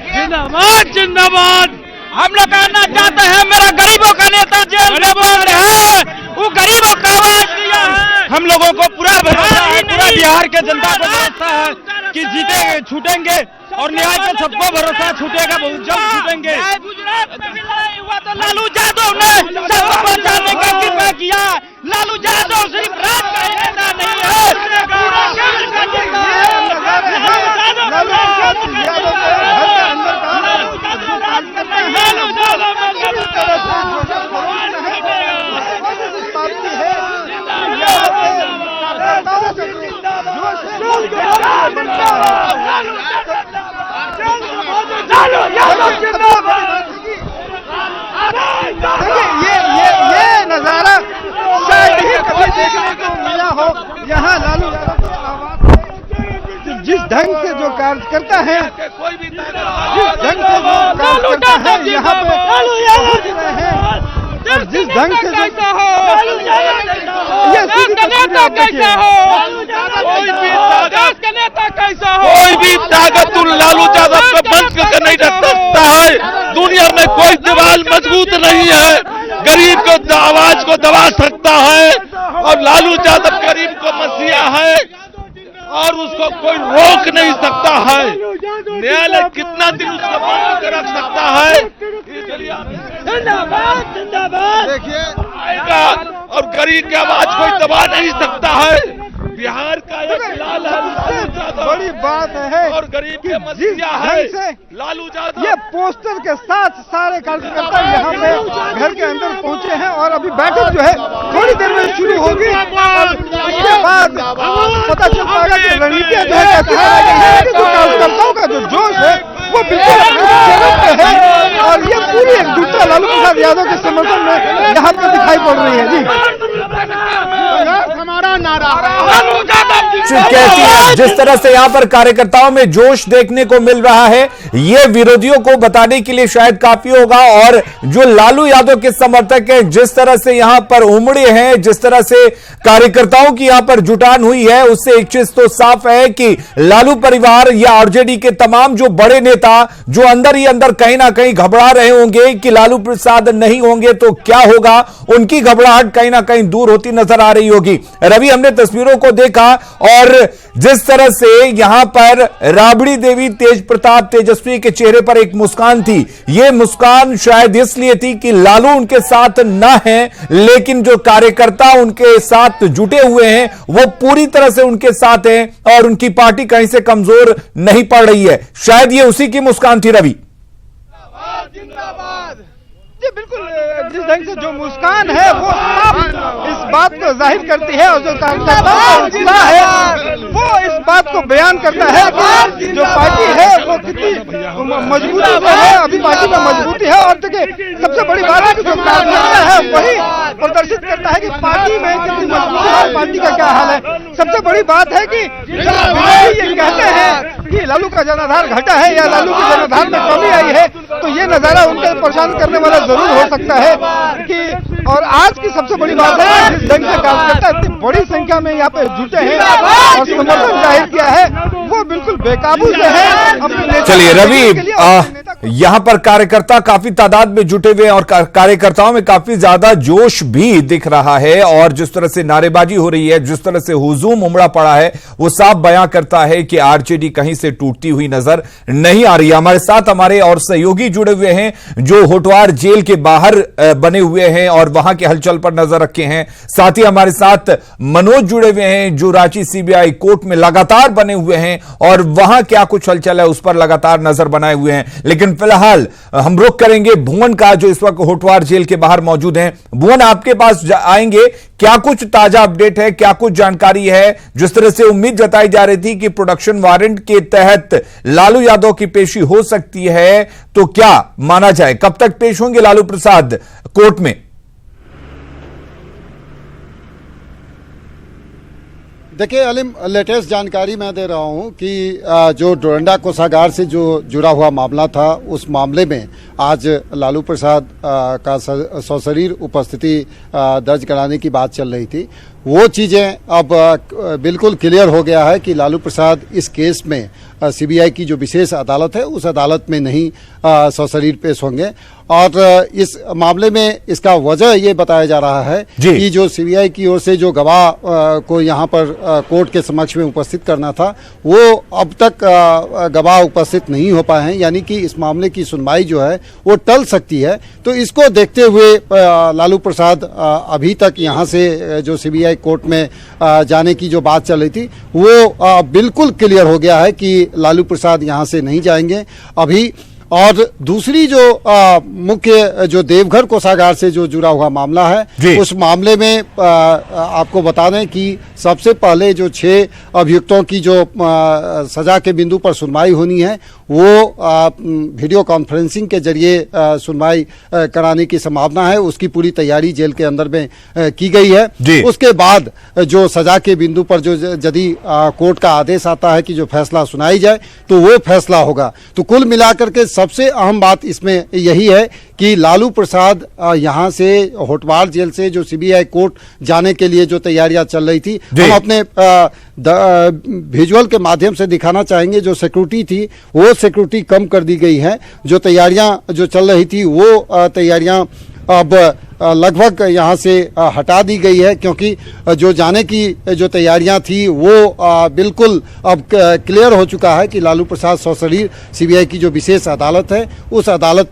जिंदाबाद जिंदाबाद। हम लोग कहना चाहते हैं मेरा गरीबों का नेता जेल में बंद है, वो गरीबों का आवाज दिया है। हम लोगों को पूरा भरोसा है, पूरा बिहार के जनता को भरोसा है कि जीतेंगे, छूटेंगे और न्याय पे सबको भरोसा छूटेगा, बहुत जल्द छूटेंगे। हुआ तो लालू यादव ने सबको बचाने का कृपा किया। लालू यादव सिर्फ राज का नेता नहीं ये नजारा शायद ही कभी देखने को मिला हो। यहाँ लालू यादव की आवाज से जिस ढंग से जो कार्यकर्ता है, जिस ढंग से जो कार्यकर्ता है यहाँ पे पहुंच रहे हैं, और जिस ढंग से कोई भी ताकत लालू यादव को बंद करके नहीं रख सकता है। दुनिया में कोई दीवार मजबूत नहीं है, गरीब को आवाज को दबा सकता है और लालू यादव गरीब को मसीहा है और उसको कोई रोक नहीं सकता है। न्यायालय कितना दिन उसको बंद कर रख सकता है, जिंदाबाद जिंदाबाद देखिए आएगा और गरीब की आवाज कोई दबा नहीं सकता है। बिहार का एक लाल बड़ी बात है और गरीब के मसीहा है लालू यादव। ये पोस्टर के साथ सारे कार्यकर्ता यहाँ पे घर के अंदर पहुंचे हैं और अभी बैठक जो है थोड़ी देर में शुरू होगी और उसके बाद पता चल पाएगा कि रणनीतियां जो है जो कार्यकर्ताओं का जो जोश है वो बिल्कुल चरम पे है और ये पूरी एकजुटता लालू प्रसाद यादव के समर्थन में यहाँ पे दिखाई पड़ रही है। जी हमारा नारा कहती है जिस तरह से यहां पर कार्यकर्ताओं में जोश देखने को मिल रहा है, ये विरोधियों को बताने के लिए शायद काफी होगा। और जो लालू यादव के समर्थक हैं जिस तरह से यहां पर उमड़े हैं, जिस तरह से कार्यकर्ताओं की यहां पर जुटान हुई है, उससे एक चीज तो साफ है कि लालू परिवार या आरजेडी के तमाम जो बड़े नेता जो अंदर ही अंदर कहीं ना कहीं घबरा रहे होंगे कि लालू प्रसाद नहीं होंगे तो क्या होगा, उनकी घबराहट कहीं ना कहीं दूर होती नजर आ रही होगी। रवि, हमने तस्वीरों को देखा और जिस तरह से यहां पर राबड़ी देवी तेज प्रताप तेजस्वी के चेहरे पर एक मुस्कान थी, यह मुस्कान शायद इसलिए थी कि लालू उनके साथ न है, लेकिन जो कार्यकर्ता उनके साथ जुटे हुए हैं वो पूरी तरह से उनके साथ हैं और उनकी पार्टी कहीं से कमजोर नहीं पड़ रही है। शायद ये उसी की मुस्कान थी। रवि जी बिल्कुल, जिस ढंग से जो मुस्कान है वो इस बात को जाहिर करती है और जो कार्यकर्ताओं का उत्साह है वो इस बात को बयान करता है कि जो पार्टी है वो कितनी मजबूती में है, अभी पार्टी में मजबूती है। और देखिए सबसे बड़ी बात है कि जो कार्यकर्ता है वही प्रदर्शित करता है कि पार्टी में कितनी मजबूती है और पार्टी का क्या हाल है। सबसे बड़ी बात है कि ये कहते हैं कि लालू का जनाधार घटा है या लालू के जनाधार में कमी आई है, तो ये नजारा उनको परेशान करने वाला जरूर हो सकता है कि और आज की सबसे बड़ी बात है जिस ढंग से कार्यकर्ता इतनी बड़ी संख्या में यहाँ पे जुटे हैं और समर्थन जाहिर किया है वो बिल्कुल बेकाबू से है अपने नेता। चलिए रवि, यहां पर कार्यकर्ता काफी तादाद में जुटे हुए हैं और कार्यकर्ताओं में काफी ज्यादा जोश भी दिख रहा है और जिस तरह से नारेबाजी हो रही है, जिस तरह से हुजूम उमड़ा पड़ा है, वो साफ बयां करता है कि आरजेडी कहीं से टूटती हुई नजर नहीं आ रही है। हमारे साथ हमारे और सहयोगी जुड़े हुए हैं जो होटवार जेल के बाहर बने हुए हैं और वहां के हलचल पर नजर रखे हैं। साथ ही हमारे साथ मनोज जुड़े हुए हैं जो रांची सीबीआई कोर्ट में लगातार बने हुए हैं और वहां क्या कुछ हलचल है उस पर लगातार नजर बनाए हुए हैं। लेकिन फिलहाल हम रुख करेंगे भुवन का, जो इस वक्त होटवार जेल के बाहर मौजूद हैं। भुवन, आपके पास आएंगे, क्या कुछ ताजा अपडेट है, क्या कुछ जानकारी है? जिस तरह से उम्मीद जताई जा रही थी कि प्रोडक्शन वारंट के तहत लालू यादव की पेशी हो सकती है, तो क्या माना जाए, कब तक पेश होंगे लालू प्रसाद कोर्ट में? देखिए अलीम, लेटेस्ट जानकारी मैं दे रहा हूं कि जो डोरंडा कोषागार से जो जुड़ा हुआ मामला था, उस मामले में आज लालू प्रसाद का सशरीर उपस्थिति दर्ज कराने की बात चल रही थी। वो चीजें अब बिल्कुल क्लियर हो गया है कि लालू प्रसाद इस केस में सीबीआई की जो विशेष अदालत है उस अदालत में नहीं सशरीर पेश होंगे। और इस मामले में इसका वजह ये बताया जा रहा है कि जो सीबीआई की ओर से जो गवाह को यहाँ पर कोर्ट के समक्ष में उपस्थित करना था, वो अब तक गवाह उपस्थित नहीं हो पाए हैं, यानी कि इस मामले की सुनवाई जो है वो टल सकती है। तो इसको देखते हुए लालू प्रसाद अभी तक यहाँ से जो सीबीआई कोर्ट में जाने की जो बात चल रही थी, वो बिल्कुल क्लियर हो गया है कि लालू प्रसाद यहाँ से नहीं जाएंगे अभी। और दूसरी जो मुख्य जो देवघर कोषागार से जो जुड़ा हुआ मामला है, उस मामले में आपको बता दें कि सबसे पहले जो 6 अभियुक्तों की जो सजा के बिंदु पर सुनवाई होनी है, वो वीडियो कॉन्फ्रेंसिंग के जरिए सुनवाई कराने की संभावना है। उसकी पूरी तैयारी जेल के अंदर में की गई है। उसके बाद जो सजा के बिंदु पर जो यदि कोर्ट का आदेश आता है कि जो फैसला सुनाई जाए, तो वो फैसला होगा। तो कुल मिलाकर के सबसे अहम बात इसमें यही है कि लालू प्रसाद यहाँ से होटवार जेल से जो सीबीआई कोर्ट जाने के लिए जो तैयारियां चल रही थी, हम अपने विजुअल के माध्यम से दिखाना चाहेंगे। जो सिक्योरिटी थी वो सिक्योरिटी कम कर दी गई है। जो तैयारियां जो चल रही थी वो तैयारियां अब लगभग यहाँ से हटा दी गई है, क्योंकि जो जाने की जो तैयारियां थी वो बिल्कुल अब क्लियर हो चुका है कि लालू प्रसाद सशरीर सीबीआई की जो विशेष अदालत है उस अदालत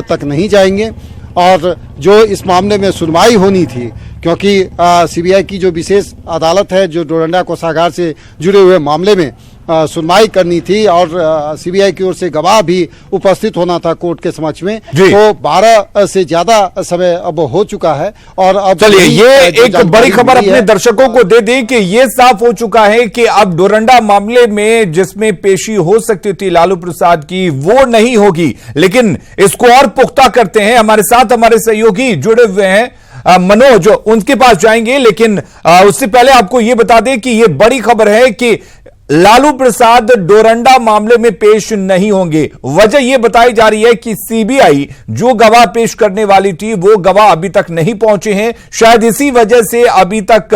तक नहीं जाएंगे। और जो इस मामले में सुनवाई होनी थी, क्योंकि सीबीआई की जो विशेष अदालत है जो डोरंडा कोषागार से जुड़े हुए मामले में सुनवाई करनी थी और सीबीआई की ओर से गवाह भी उपस्थित होना था कोर्ट के समक्ष में, तो 12 से ज्यादा समय अब हो चुका है। और अब चलिए ये एक बड़ी खबर अपने दर्शकों को दे दें कि ये साफ हो चुका है कि अब डोरंडा मामले में जिसमें पेशी हो सकती थी लालू प्रसाद की, वो नहीं होगी। लेकिन इसको और पुख्ता करते हैं, हमारे साथ हमारे सहयोगी जुड़े हुए हैं मनोज, उनके पास जाएंगे। लेकिन उससे पहले आपको यह बता दें कि यह बड़ी खबर है कि लालू प्रसाद डोरंडा मामले में पेश नहीं होंगे। वजह यह बताई जा रही है कि सीबीआई जो गवाह पेश करने वाली थी वो गवाह अभी तक नहीं पहुंचे हैं। शायद इसी वजह से अभी तक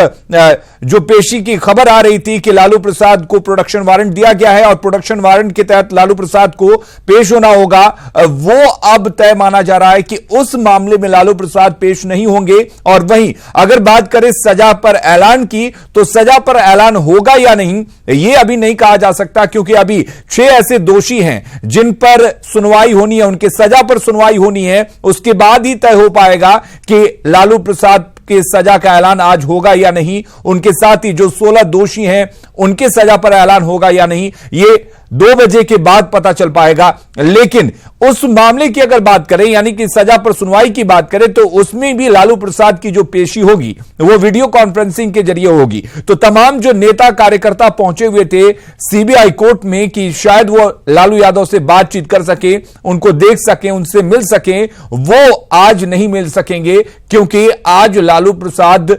जो पेशी की खबर आ रही थी कि लालू प्रसाद को प्रोडक्शन वारंट दिया गया है और प्रोडक्शन वारंट के तहत लालू प्रसाद को पेश होना होगा, वो अब तय माना जा रहा है कि उस मामले में लालू प्रसाद पेश नहीं होंगे। और वहीं अगर बात करें सजा पर ऐलान की, तो सजा पर ऐलान होगा या नहीं ये अभी नहीं कहा जा सकता, क्योंकि अभी 6 ऐसे दोषी हैं जिन पर सुनवाई होनी है, उनके सजा पर सुनवाई होनी है। उसके बाद ही तय हो पाएगा कि लालू प्रसाद के सजा का ऐलान आज होगा या नहीं। उनके साथ ही जो 16 दोषी हैं उनके सजा पर ऐलान होगा या नहीं, ये 2 बजे के बाद पता चल पाएगा। लेकिन उस मामले की अगर बात करें, यानी कि सजा पर सुनवाई की बात करें, तो उसमें भी लालू प्रसाद की जो पेशी होगी वो वीडियो कॉन्फ्रेंसिंग के जरिए होगी। तो तमाम जो नेता कार्यकर्ता पहुंचे हुए थे सीबीआई कोर्ट में कि शायद वो लालू यादव से बातचीत कर सके, उनको देख सके, उनसे मिल सके, वो आज नहीं मिल सकेंगे, क्योंकि आज लालू प्रसाद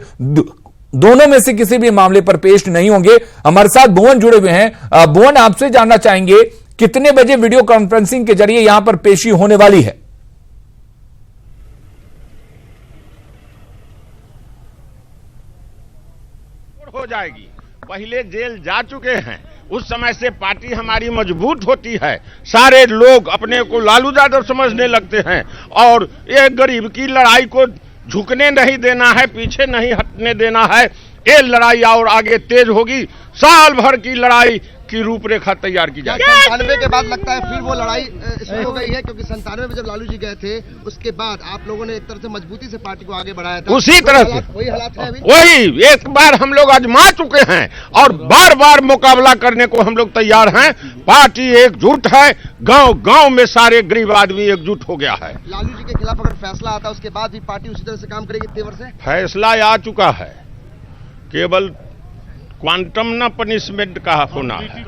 दोनों में से किसी भी मामले पर पेश नहीं होंगे। हमारे साथ भुवन जुड़े हुए हैं। भुवन, आपसे जानना चाहेंगे कितने बजे वीडियो कॉन्फ्रेंसिंग के जरिए यहां पर पेशी होने वाली है? हो जाएगी। पहले जेल जा चुके हैं, उस समय से पार्टी हमारी मजबूत होती है। सारे लोग अपने को लालू यादव समझने लगते हैं और ये गरीब की लड़ाई को झुकने नहीं देना है, पीछे नहीं हटने देना है। ये लड़ाई और आगे तेज होगी। साल भर की लड़ाई की रूपरेखा तैयार की जाएगी। 97 के बाद लगता है फिर वो लड़ाई शुरू हो गई है, क्योंकि 97 में जब लालू जी गए थे उसके बाद आप लोगों ने एक तरह से मजबूती से पार्टी को आगे बढ़ाया था। उसी तरह से वही हालात है अभी। वही एक बार हम लोग आजमा चुके हैं और बार बार मुकाबला करने को हम लोग तैयार हैं। पार्टी एकजुट है, गांव गांव में सारे गरीब आदमी एकजुट हो गया है। लालू जी के खिलाफ अगर फैसला आता है उसके बाद भी पार्टी उसी तरह से काम करेगी तेवर से? फैसला आ चुका है, केवल क्वांटम ना पनिशमेंट का होना है।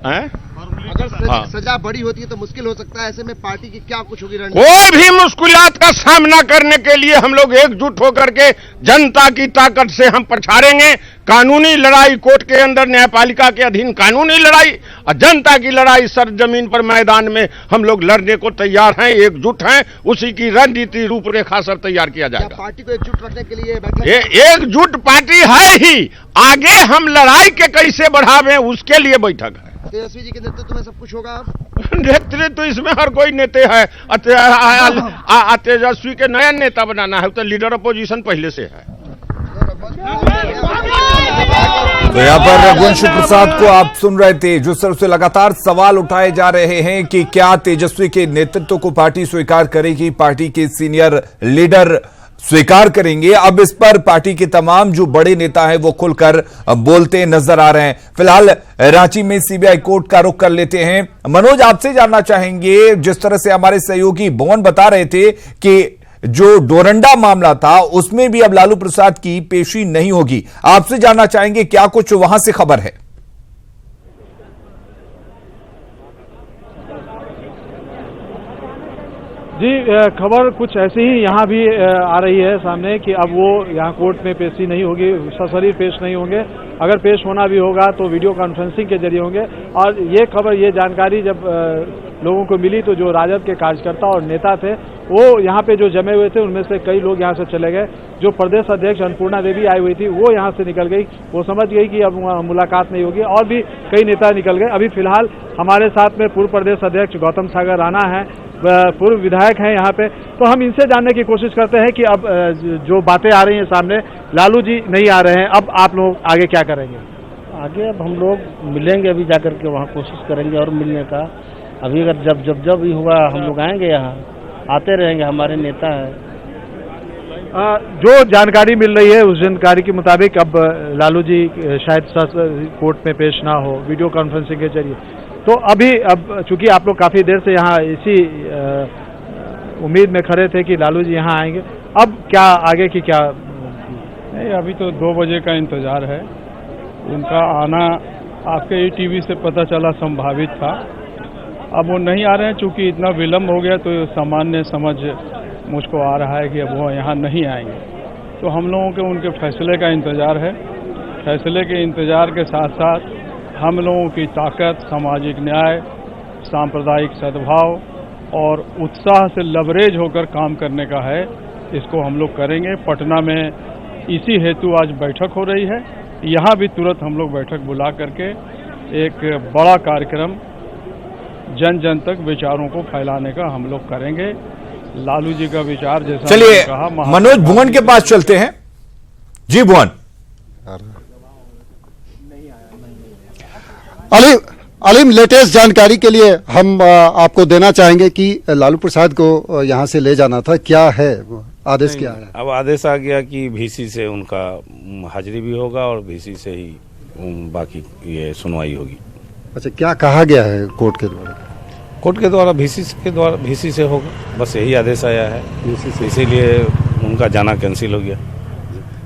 अगर सजा बड़ी होती है तो मुश्किल हो सकता है, ऐसे में पार्टी की क्या कुछ होगी रणनीति? कोई भी मुश्किलात का सामना करने के लिए हम लोग एकजुट होकर के जनता की ताकत से हम पछाड़ेंगे। कानूनी लड़ाई कोर्ट के अंदर, न्यायपालिका के अधीन कानूनी लड़ाई और जनता की लड़ाई सरजमीन पर मैदान में हम लोग लड़ने को तैयार हैं, एकजुट हैं। उसी की रणनीति रूपरेखा सब तैयार किया जाएगा। पार्टी को एकजुट रखने के लिए ये एकजुट पार्टी है ही, आगे हम लड़ाई के कैसे बढ़ावें उसके लिए बैठक है। तेजस्वी जी के नेतृत्व में सब कुछ होगा। नेतृत्व इसमें हर कोई नेता है। तेजस्वी के नया नेता बनाना है तो लीडर अपोजिशन पहले से है। तो यहाँ पर रघुवंशी प्रसाद को आप सुन रहे थे, जिस तरह से लगातार सवाल उठाए जा रहे हैं कि क्या तेजस्वी के नेतृत्व को पार्टी स्वीकार करेगी, पार्टी के सीनियर लीडर स्वीकार करेंगे। अब इस पर पार्टी के तमाम जो बड़े नेता हैं वो खुलकर बोलते नजर आ रहे हैं। फिलहाल रांची में सीबीआई कोर्ट का रुख कर लेते हैं। मनोज, आपसे जानना चाहेंगे, जिस तरह से हमारे सहयोगी भुवन बता रहे थे कि जो डोरंडा मामला था उसमें भी अब लालू प्रसाद की पेशी नहीं होगी, आपसे जानना चाहेंगे क्या कुछ वहां से खबर है? जी, खबर कुछ ऐसे ही यहाँ भी आ रही है सामने कि अब वो यहाँ कोर्ट में पेशी नहीं होगी, सशरीर पेश नहीं होंगे। अगर पेश होना भी होगा तो वीडियो कॉन्फ्रेंसिंग के जरिए होंगे। और ये खबर, ये जानकारी जब लोगों को मिली तो जो राजद के कार्यकर्ता और नेता थे वो यहाँ पे जो जमे हुए थे उनमें से कई लोग यहाँ से चले गए। जो प्रदेश अध्यक्ष अन्नपूर्णा देवी आई हुई थी वो यहाँ से निकल गई, वो समझ गई कि अब मुलाकात नहीं होगी, और भी कई नेता निकल गए। अभी फिलहाल हमारे साथ में पूर्व प्रदेश अध्यक्ष गौतम सागर राणा है, पूर्व विधायक हैं यहाँ पे, तो हम इनसे जानने की कोशिश करते हैं कि अब जो बातें आ रही हैं सामने, लालू जी नहीं आ रहे हैं, अब आप लोग आगे क्या करेंगे? आगे अब हम लोग मिलेंगे, अभी जाकर के वहाँ कोशिश करेंगे और मिलने का। अभी अगर जब भी हुआ हम लोग आएंगे, यहाँ आते रहेंगे, हमारे नेता हैं। जो जानकारी मिल रही है उस जानकारी के मुताबिक अब लालू जी शायद कोर्ट में पेश ना हो, वीडियो कॉन्फ्रेंसिंग के जरिए। तो अब चूंकि आप लोग काफी देर से यहाँ इसी उम्मीद में खड़े थे कि लालू जी यहाँ आएंगे, अब क्या आगे की क्या? नहीं, अभी तो 2 बजे का इंतजार है। उनका आना आपके टीवी से पता चला संभावित था। अब वो नहीं आ रहे हैं, चूंकि इतना विलंब हो गया तो सामान्य समझ मुझको आ रहा है कि अब वो यहाँ नहीं आएंगे। तो हम लोगों के उनके फैसले का इंतजार है। फैसले के इंतजार के साथ साथ हम लोगों की ताकत, सामाजिक न्याय, सांप्रदायिक सद्भाव और उत्साह से लवरेज होकर काम करने का है। इसको हम लोग करेंगे। पटना में इसी हेतु आज बैठक हो रही है। यहाँ भी तुरंत हम लोग बैठक बुला करके एक बड़ा कार्यक्रम जन जन तक विचारों को फैलाने का हम लोग करेंगे। लालू जी का विचार, जैसा चलिए कहा, मनोज भुवन के पास चलते हैं। जी भुवन। अलीम, लेटेस्ट जानकारी के लिए हम आपको देना चाहेंगे कि लालू प्रसाद को यहाँ से ले जाना था, क्या है आदेश? क्या है? अब आदेश आ गया कि VC से उनका हाजिरी भी होगा और VC से ही बाकी ये सुनवाई होगी। अच्छा, क्या कहा गया है कोर्ट के द्वारा? कोर्ट के द्वारा VC से होगा, बस यही आदेश आया है, इसीलिए उनका जाना कैंसिल हो गया।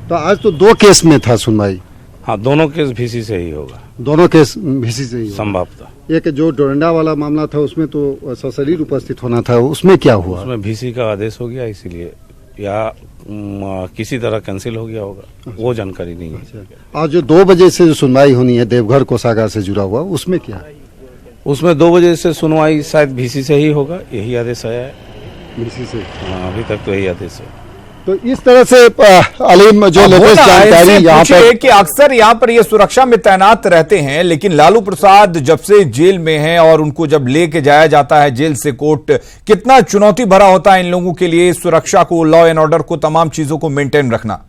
तो आज तो 2 केस में था सुनवाई। हाँ, दोनों केस VC से ही होगा। दोनों केस VC से ही संभवतः। एक जो डोरंडा वाला मामला था उसमें तो सशरीर उपस्थित होना था, उसमें क्या हुआ? उसमें VC का आदेश हो गया, इसीलिए या किसी तरह कैंसिल हो गया होगा, वो जानकारी नहीं है। आज जो 2 बजे से जो सुनवाई होनी है देवघर कोषागार से जुड़ा हुआ, उसमें क्या है? उसमें 2 बजे से सुनवाई शायद VC से ही होगा, यही आदेश आया है VC से। हाँ, अभी तक तो यही आदेश है। तो इस तरह से अलीम जो लेटेस्ट जानकारी यहाँ पर कि अक्सर यहाँ पर ये सुरक्षा में तैनात रहते हैं, लेकिन लालू प्रसाद जब से जेल में हैं और उनको जब लेके जाया जाता है जेल से कोर्ट, कितना चुनौती भरा होता है इन लोगों के लिए सुरक्षा को, लॉ एंड ऑर्डर को, तमाम चीजों को मेंटेन रखना।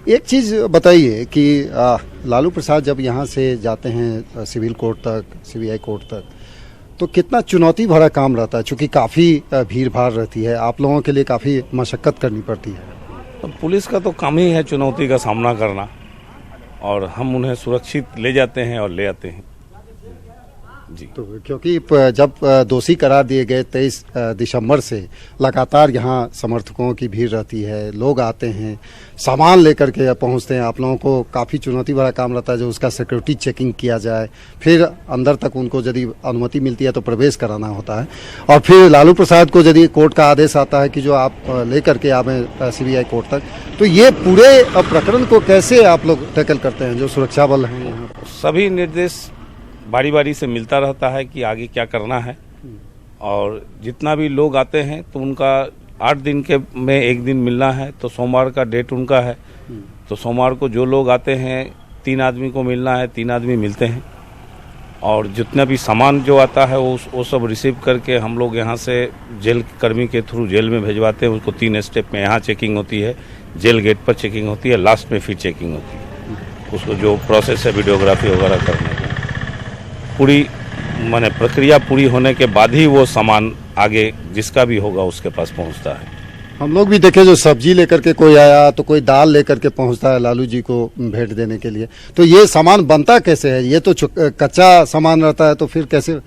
एक चीज बताइए कि लालू प्रसाद जब यहाँ से जाते हैं सिविल कोर्ट तक, सीबीआई कोर्ट तक, तो कितना चुनौती भरा काम रहता है, क्योंकि काफ़ी भीड़ भाड़ रहती है, आप लोगों के लिए काफ़ी मशक्कत करनी पड़ती है। तो पुलिस का तो काम ही है चुनौती का सामना करना, और हम उन्हें सुरक्षित ले जाते हैं और ले आते हैं जी। तो क्योंकि जब दोषी करार दिए गए 23 दिसंबर से लगातार यहाँ समर्थकों की भीड़ रहती है, लोग आते हैं, सामान लेकर के पहुँचते हैं, आप लोगों को काफ़ी चुनौती भरा काम रहता है, जो उसका सिक्योरिटी चेकिंग किया जाए, फिर अंदर तक उनको यदि अनुमति मिलती है तो प्रवेश कराना होता है, और फिर लालू प्रसाद को यदि कोर्ट का आदेश आता है कि जो आप लेकर के आवें सीबीआई कोर्ट तक, तो ये पूरे प्रकरण को कैसे आप लोग टैकल करते हैं, जो सुरक्षा बल हैं यहाँ? सभी निर्देश बारी बारी से मिलता रहता है कि आगे क्या करना है, और जितना भी लोग आते हैं तो उनका 8 दिन के में एक दिन मिलना है, तो सोमवार का डेट उनका है, तो सोमवार को जो लोग आते हैं 3 आदमी को मिलना है, 3 आदमी मिलते हैं, और जितना भी सामान जो आता है वो सब रिसीव करके हम लोग यहाँ से जेल कर्मी के थ्रू जेल में भिजवाते हैं। उसको 3 स्टेप में यहाँ चेकिंग होती है, जेल गेट पर चेकिंग होती है, लास्ट में फिर चेकिंग होती है। उसको जो प्रोसेस है वीडियोग्राफी वगैरह करने का, पूरी माने प्रक्रिया पूरी होने के बाद ही वो सामान आगे जिसका भी होगा उसके पास पहुंचता है। हम लोग भी देखे, जो सब्जी लेकर के कोई आया तो कोई दाल लेकर के पहुंचता है लालू जी को भेंट देने के लिए, तो ये सामान बनता कैसे है? ये तो कच्चा सामान रहता है, तो फिर कैसे?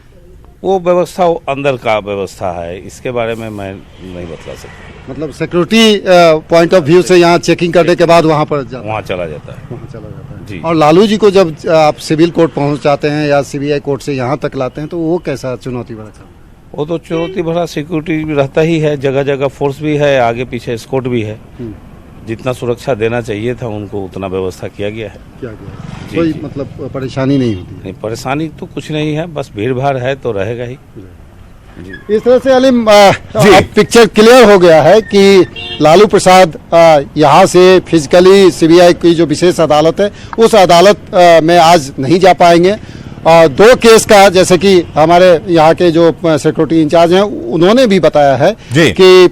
वो व्यवस्था अंदर का व्यवस्था है, इसके बारे में मैं नहीं बता सकता। मतलब सिक्योरिटी पॉइंट ऑफ व्यू से यहाँ चेकिंग करने के बाद वहाँ पर वहाँ चला जाता है, वहाँ चला जाता है जी। और लालू जी को जब आप सिविल कोर्ट पहुँचाते हैं या सीबीआई कोर्ट से यहाँ तक लाते हैं, तो वो कैसा चुनौती भरा था? वो तो चुनौती भरा सिक्योरिटी रहता ही है, जगह जगह फोर्स भी है, आगे पीछे एस्कॉर्ट भी है, जितना सुरक्षा देना चाहिए था उनको उतना व्यवस्था किया गया है। कोई मतलब परेशानी नहीं होती? नहीं, परेशानी तो कुछ नहीं है, बस भीड़ भाड़ है तो रहेगा ही। इस तरह से अलीम पिक्चर क्लियर हो गया है कि लालू प्रसाद यहाँ से फिजिकली सीबीआई की जो विशेष अदालत है उस अदालत में आज नहीं जा पाएंगे। 2 केस का, जैसे कि हमारे यहाँ के जो सिक्योरिटी इंचार्ज हैं उन्होंने भी बताया है कि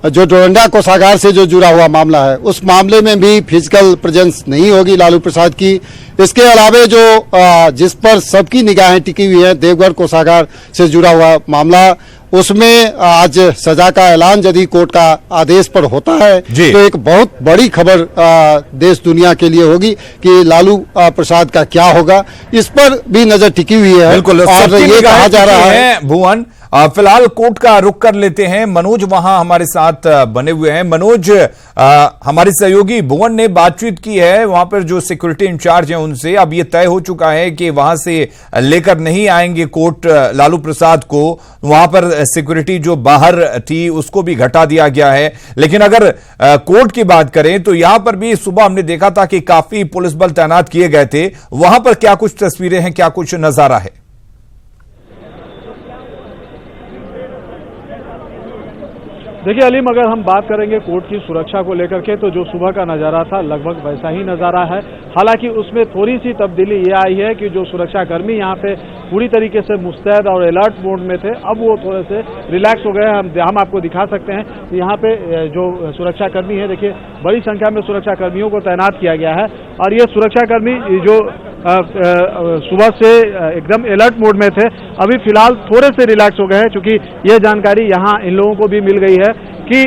जो डोरंडा कोषागार से जो जुड़ा हुआ मामला है उस मामले में भी फिजिकल प्रेजेंस नहीं होगी लालू प्रसाद की। इसके अलावा जो जिस पर सबकी निगाहें टिकी हुई है, देवघर कोषागार से जुड़ा हुआ मामला, उसमें आज सजा का ऐलान यदि कोर्ट का आदेश पर होता है तो एक बहुत बड़ी खबर देश दुनिया के लिए होगी कि लालू प्रसाद का क्या होगा, इस पर भी नजर टिकी हुई है। बिल्कुल, और ये कहा जा रहा है भुवन, फिलहाल कोर्ट का रुख कर लेते हैं। मनोज वहां हमारे साथ बने हुए हैं। मनोज, हमारे सहयोगी भुवन ने बातचीत की है वहां पर जो सिक्योरिटी इंचार्ज हैं उनसे। अब ये तय हो चुका है कि वहां से लेकर नहीं आएंगे कोर्ट लालू प्रसाद को, वहां पर सिक्योरिटी जो बाहर थी उसको भी घटा दिया गया है। लेकिन अगर कोर्ट की बात करें तो यहां पर भी सुबह हमने देखा था कि काफी पुलिस बल तैनात किए गए थे। वहां पर क्या कुछ तस्वीरें हैं, क्या कुछ नजारा है? देखिए अलीम, अगर हम बात करेंगे कोर्ट की सुरक्षा को लेकर के तो जो सुबह का नज़ारा था लगभग वैसा ही नज़ारा है। हालांकि उसमें थोड़ी सी तब्दीली ये आई है कि जो सुरक्षाकर्मी यहाँ पे पूरी तरीके से मुस्तैद और अलर्ट मोड में थे, अब वो थोड़े से रिलैक्स हो गए। हम आपको दिखा सकते हैं यहाँ पे जो सुरक्षाकर्मी है, देखिए बड़ी संख्या में सुरक्षाकर्मियों को तैनात किया गया है। और ये सुरक्षाकर्मी जो सुबह से एकदम अलर्ट मोड में थे, अभी फिलहाल थोड़े से रिलैक्स हो गए हैं, क्योंकि ये जानकारी यहाँ इन लोगों को भी मिल गई है कि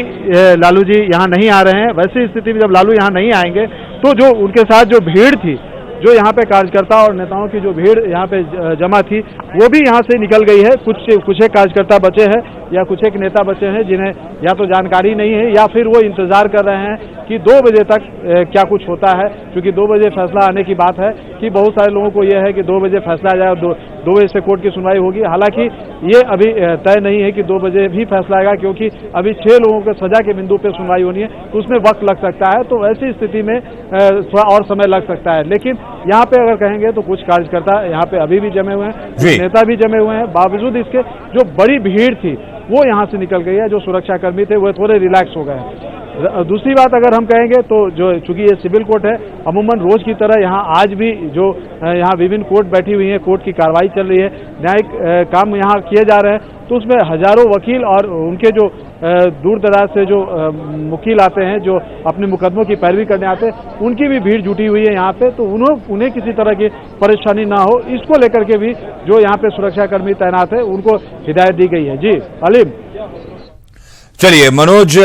लालू जी यहाँ नहीं आ रहे हैं। वैसी स्थिति में जब लालू यहाँ नहीं आएंगे तो जो उनके साथ जो भीड़ थी, जो यहाँ पे कार्यकर्ता और नेताओं की जो भीड़ यहाँ पे जमा थी, वो भी यहाँ से निकल गई है। कुछ एक कार्यकर्ता बचे हैं या कुछ एक नेता बचे हैं जिन्हें या तो जानकारी नहीं है या फिर वो इंतजार कर रहे हैं कि 2 बजे तक क्या कुछ होता है, क्योंकि 2 बजे फैसला आने की बात है कि बहुत सारे लोगों को यह है कि 2 बजे फैसला आ जाए और 2 बजे से कोर्ट की सुनवाई होगी। हालांकि ये अभी तय नहीं है कि 2 बजे भी फैसला आएगा, क्योंकि अभी 6 लोगों को सजा के बिंदु पे सुनवाई होनी है, तो उसमें वक्त लग सकता है। तो ऐसी स्थिति में थोड़ा और समय लग सकता है। लेकिन यहाँ पे अगर कहेंगे तो कुछ कार्यकर्ता यहाँ पे अभी भी जमे हुए हैं, नेता भी जमे हुए हैं। बावजूद इसके जो बड़ी भीड़ थी वो यहाँ से निकल गई है। जो सुरक्षाकर्मी थे वो थोड़े रिलैक्स हो गए हैं। दूसरी बात अगर हम कहेंगे तो जो चूंकि ये सिविल कोर्ट है, अमूमन रोज की तरह यहाँ आज भी जो यहाँ विभिन्न कोर्ट बैठी हुई है, कोर्ट की कार्रवाई चल रही है, न्यायिक काम यहाँ किए जा रहे हैं, तो उसमें हजारों वकील और उनके जो दूर दराज से जो वकील आते हैं, जो अपने मुकदमों की पैरवी करने आते हैं, उनकी भी भीड़ जुटी हुई है यहाँ पे। तो उन्हें किसी तरह की परेशानी ना हो, इसको लेकर के भी जो यहाँ पे सुरक्षाकर्मी तैनात है उनको हिदायत दी गई है। जी अलीम। चलिए मनोज,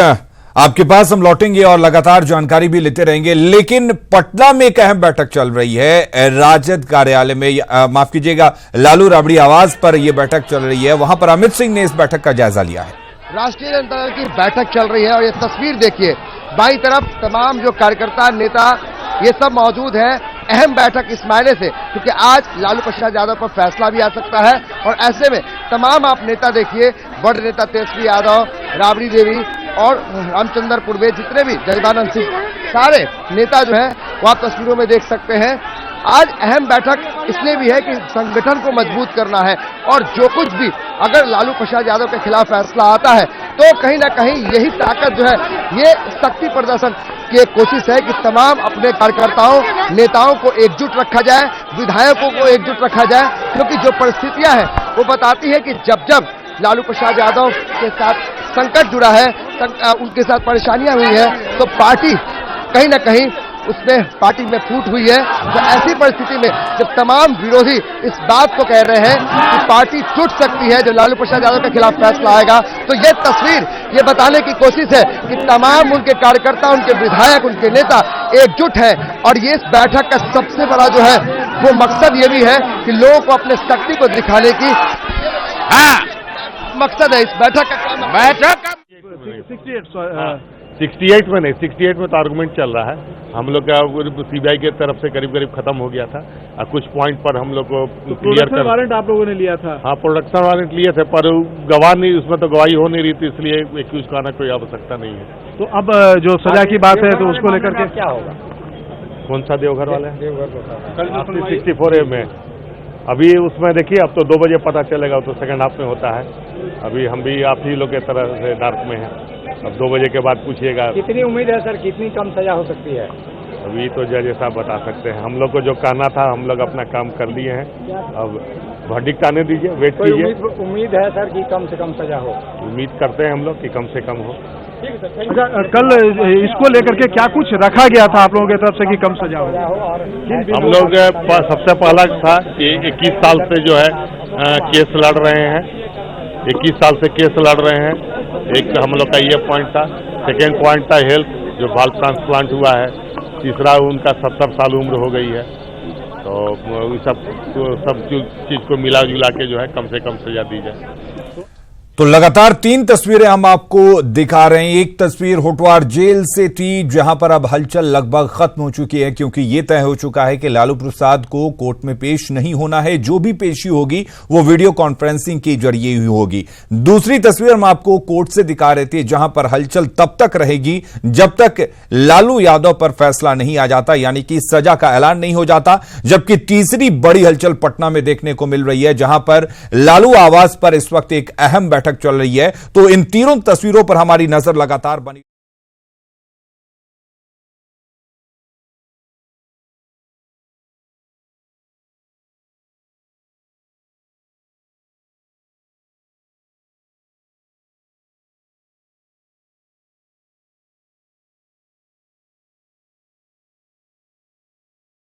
आपके पास हम लौटेंगे और लगातार जानकारी भी लेते रहेंगे। लेकिन पटना में एक अहम बैठक चल रही है राजद कार्यालय में, माफ कीजिएगा लालू राबड़ी आवास पर यह बैठक चल रही है। वहां पर अमित सिंह ने इस बैठक का जायजा लिया है। राष्ट्रीय जनता दल की बैठक चल रही है और ये तस्वीर देखिए, बाईं तरफ तमाम जो कार्यकर्ता नेता ये सब मौजूद है। अहम बैठक इस मायने से क्योंकि आज लालू प्रसाद यादव पर फैसला भी आ सकता है और ऐसे में तमाम आप नेता देखिए, बड़े नेता तेजस्वी यादव, राबड़ी देवी और रामचंद्र पूर्वे, जितने भी जगदानंद सिंह, सारे नेता जो हैं वो आप तस्वीरों में देख सकते हैं। आज अहम बैठक इसलिए भी है कि संगठन को मजबूत करना है और जो कुछ भी अगर लालू प्रसाद यादव के खिलाफ फैसला आता है तो कहीं ना कहीं यही ताकत जो है, ये शक्ति प्रदर्शन की एक कोशिश है कि तमाम अपने कार्यकर्ताओं नेताओं को एकजुट रखा जाए, विधायकों को एकजुट रखा जाए, क्योंकि जो परिस्थितियां हैं वो बताती है कि जब जब लालू प्रसाद यादव के साथ संकट जुड़ा है, उनके साथ परेशानियां हुई है, तो पार्टी कहीं ना कहीं उसमें पार्टी में फूट हुई है। तो ऐसी परिस्थिति में जब तमाम विरोधी इस बात को कह रहे हैं कि पार्टी टूट सकती है जब लालू प्रसाद यादव के खिलाफ फैसला आएगा, तो ये तस्वीर ये बताने की कोशिश है कि तमाम उनके कार्यकर्ता, उनके विधायक, उनके नेता एकजुट है। और ये इस बैठक का सबसे बड़ा जो है वो मकसद ये भी है कि लोगों को अपने शक्ति को दिखाने की मकसद है इस बैठक का। बैठक 68 में नहीं, 68 में तो आर्गुमेंट चल रहा है। हम लोग का सीबीआई की तरफ से करीब करीब खत्म हो गया था और कुछ पॉइंट पर हम लोग को क्लियर कर वारंट आप लोगों ने लिया था। हाँ, प्रोडक्शन वारंट लिए थे, पर गवाह नहीं, उसमें तो गवाही हो नहीं रही थी, इसलिए एक्यूज का आना कोई आवश्यकता नहीं है। तो अब जो सजा की बात है तो उसको लेकर के क्या होगा? कौन सा देवघर वाले? 64A में अभी उसमें देखिए, अब तो 2 बजे पता चलेगा, तो सेकंड हाफ में होता है। अभी हम भी आप ही लोग के तरह से डार्क में हैं। अब 2 बजे के बाद पूछिएगा। कितनी उम्मीद है सर, कितनी कम सजा हो सकती है? अभी तो जज साहब बता सकते हैं। हम लोग को जो करना था हम लोग अपना काम कर लिए हैं। अब वर्डिक्ट आने दीजिए, वेट कीजिए। उम्मीद है सर कि कम से कम सजा हो? उम्मीद करते हैं हम लोग कि कम से कम हो। अच्छा, कल इसको लेकर के क्या कुछ रखा गया था आप लोगों की तरफ से कि कम सजा हो? हम लोग सबसे पहला था कि 21 साल से जो है केस लड़ रहे हैं, 21 साल से केस लड़ रहे हैं। एक हम लोग का ये पॉइंट था। सेकेंड पॉइंट था हेल्थ, जो वाल्व ट्रांसप्लांट हुआ है। तीसरा उनका 70 साल उम्र हो गई है। तो सब चीज को मिला जुला के जो है कम से कम सजा दी जाए। तो लगातार 3 तस्वीरें हम आपको दिखा रहे हैं। एक तस्वीर होटवार जेल से थी, जहां पर अब हलचल लगभग खत्म हो चुकी है, क्योंकि यह तय हो चुका है कि लालू प्रसाद को कोर्ट में पेश नहीं होना है। जो भी पेशी होगी वो वीडियो कॉन्फ्रेंसिंग के जरिए ही होगी। दूसरी तस्वीर हम आपको कोर्ट से दिखा रहे थे, जहां पर हलचल तब तक रहेगी जब तक लालू यादव पर फैसला नहीं आ जाता, यानी कि सजा का ऐलान नहीं हो जाता। जबकि तीसरी बड़ी हलचल पटना में देखने को मिल रही है, जहां पर लालू आवास पर इस वक्त एक अहम बैठक चल रही है। तो इन तीनों तस्वीरों पर हमारी नजर लगातार बनी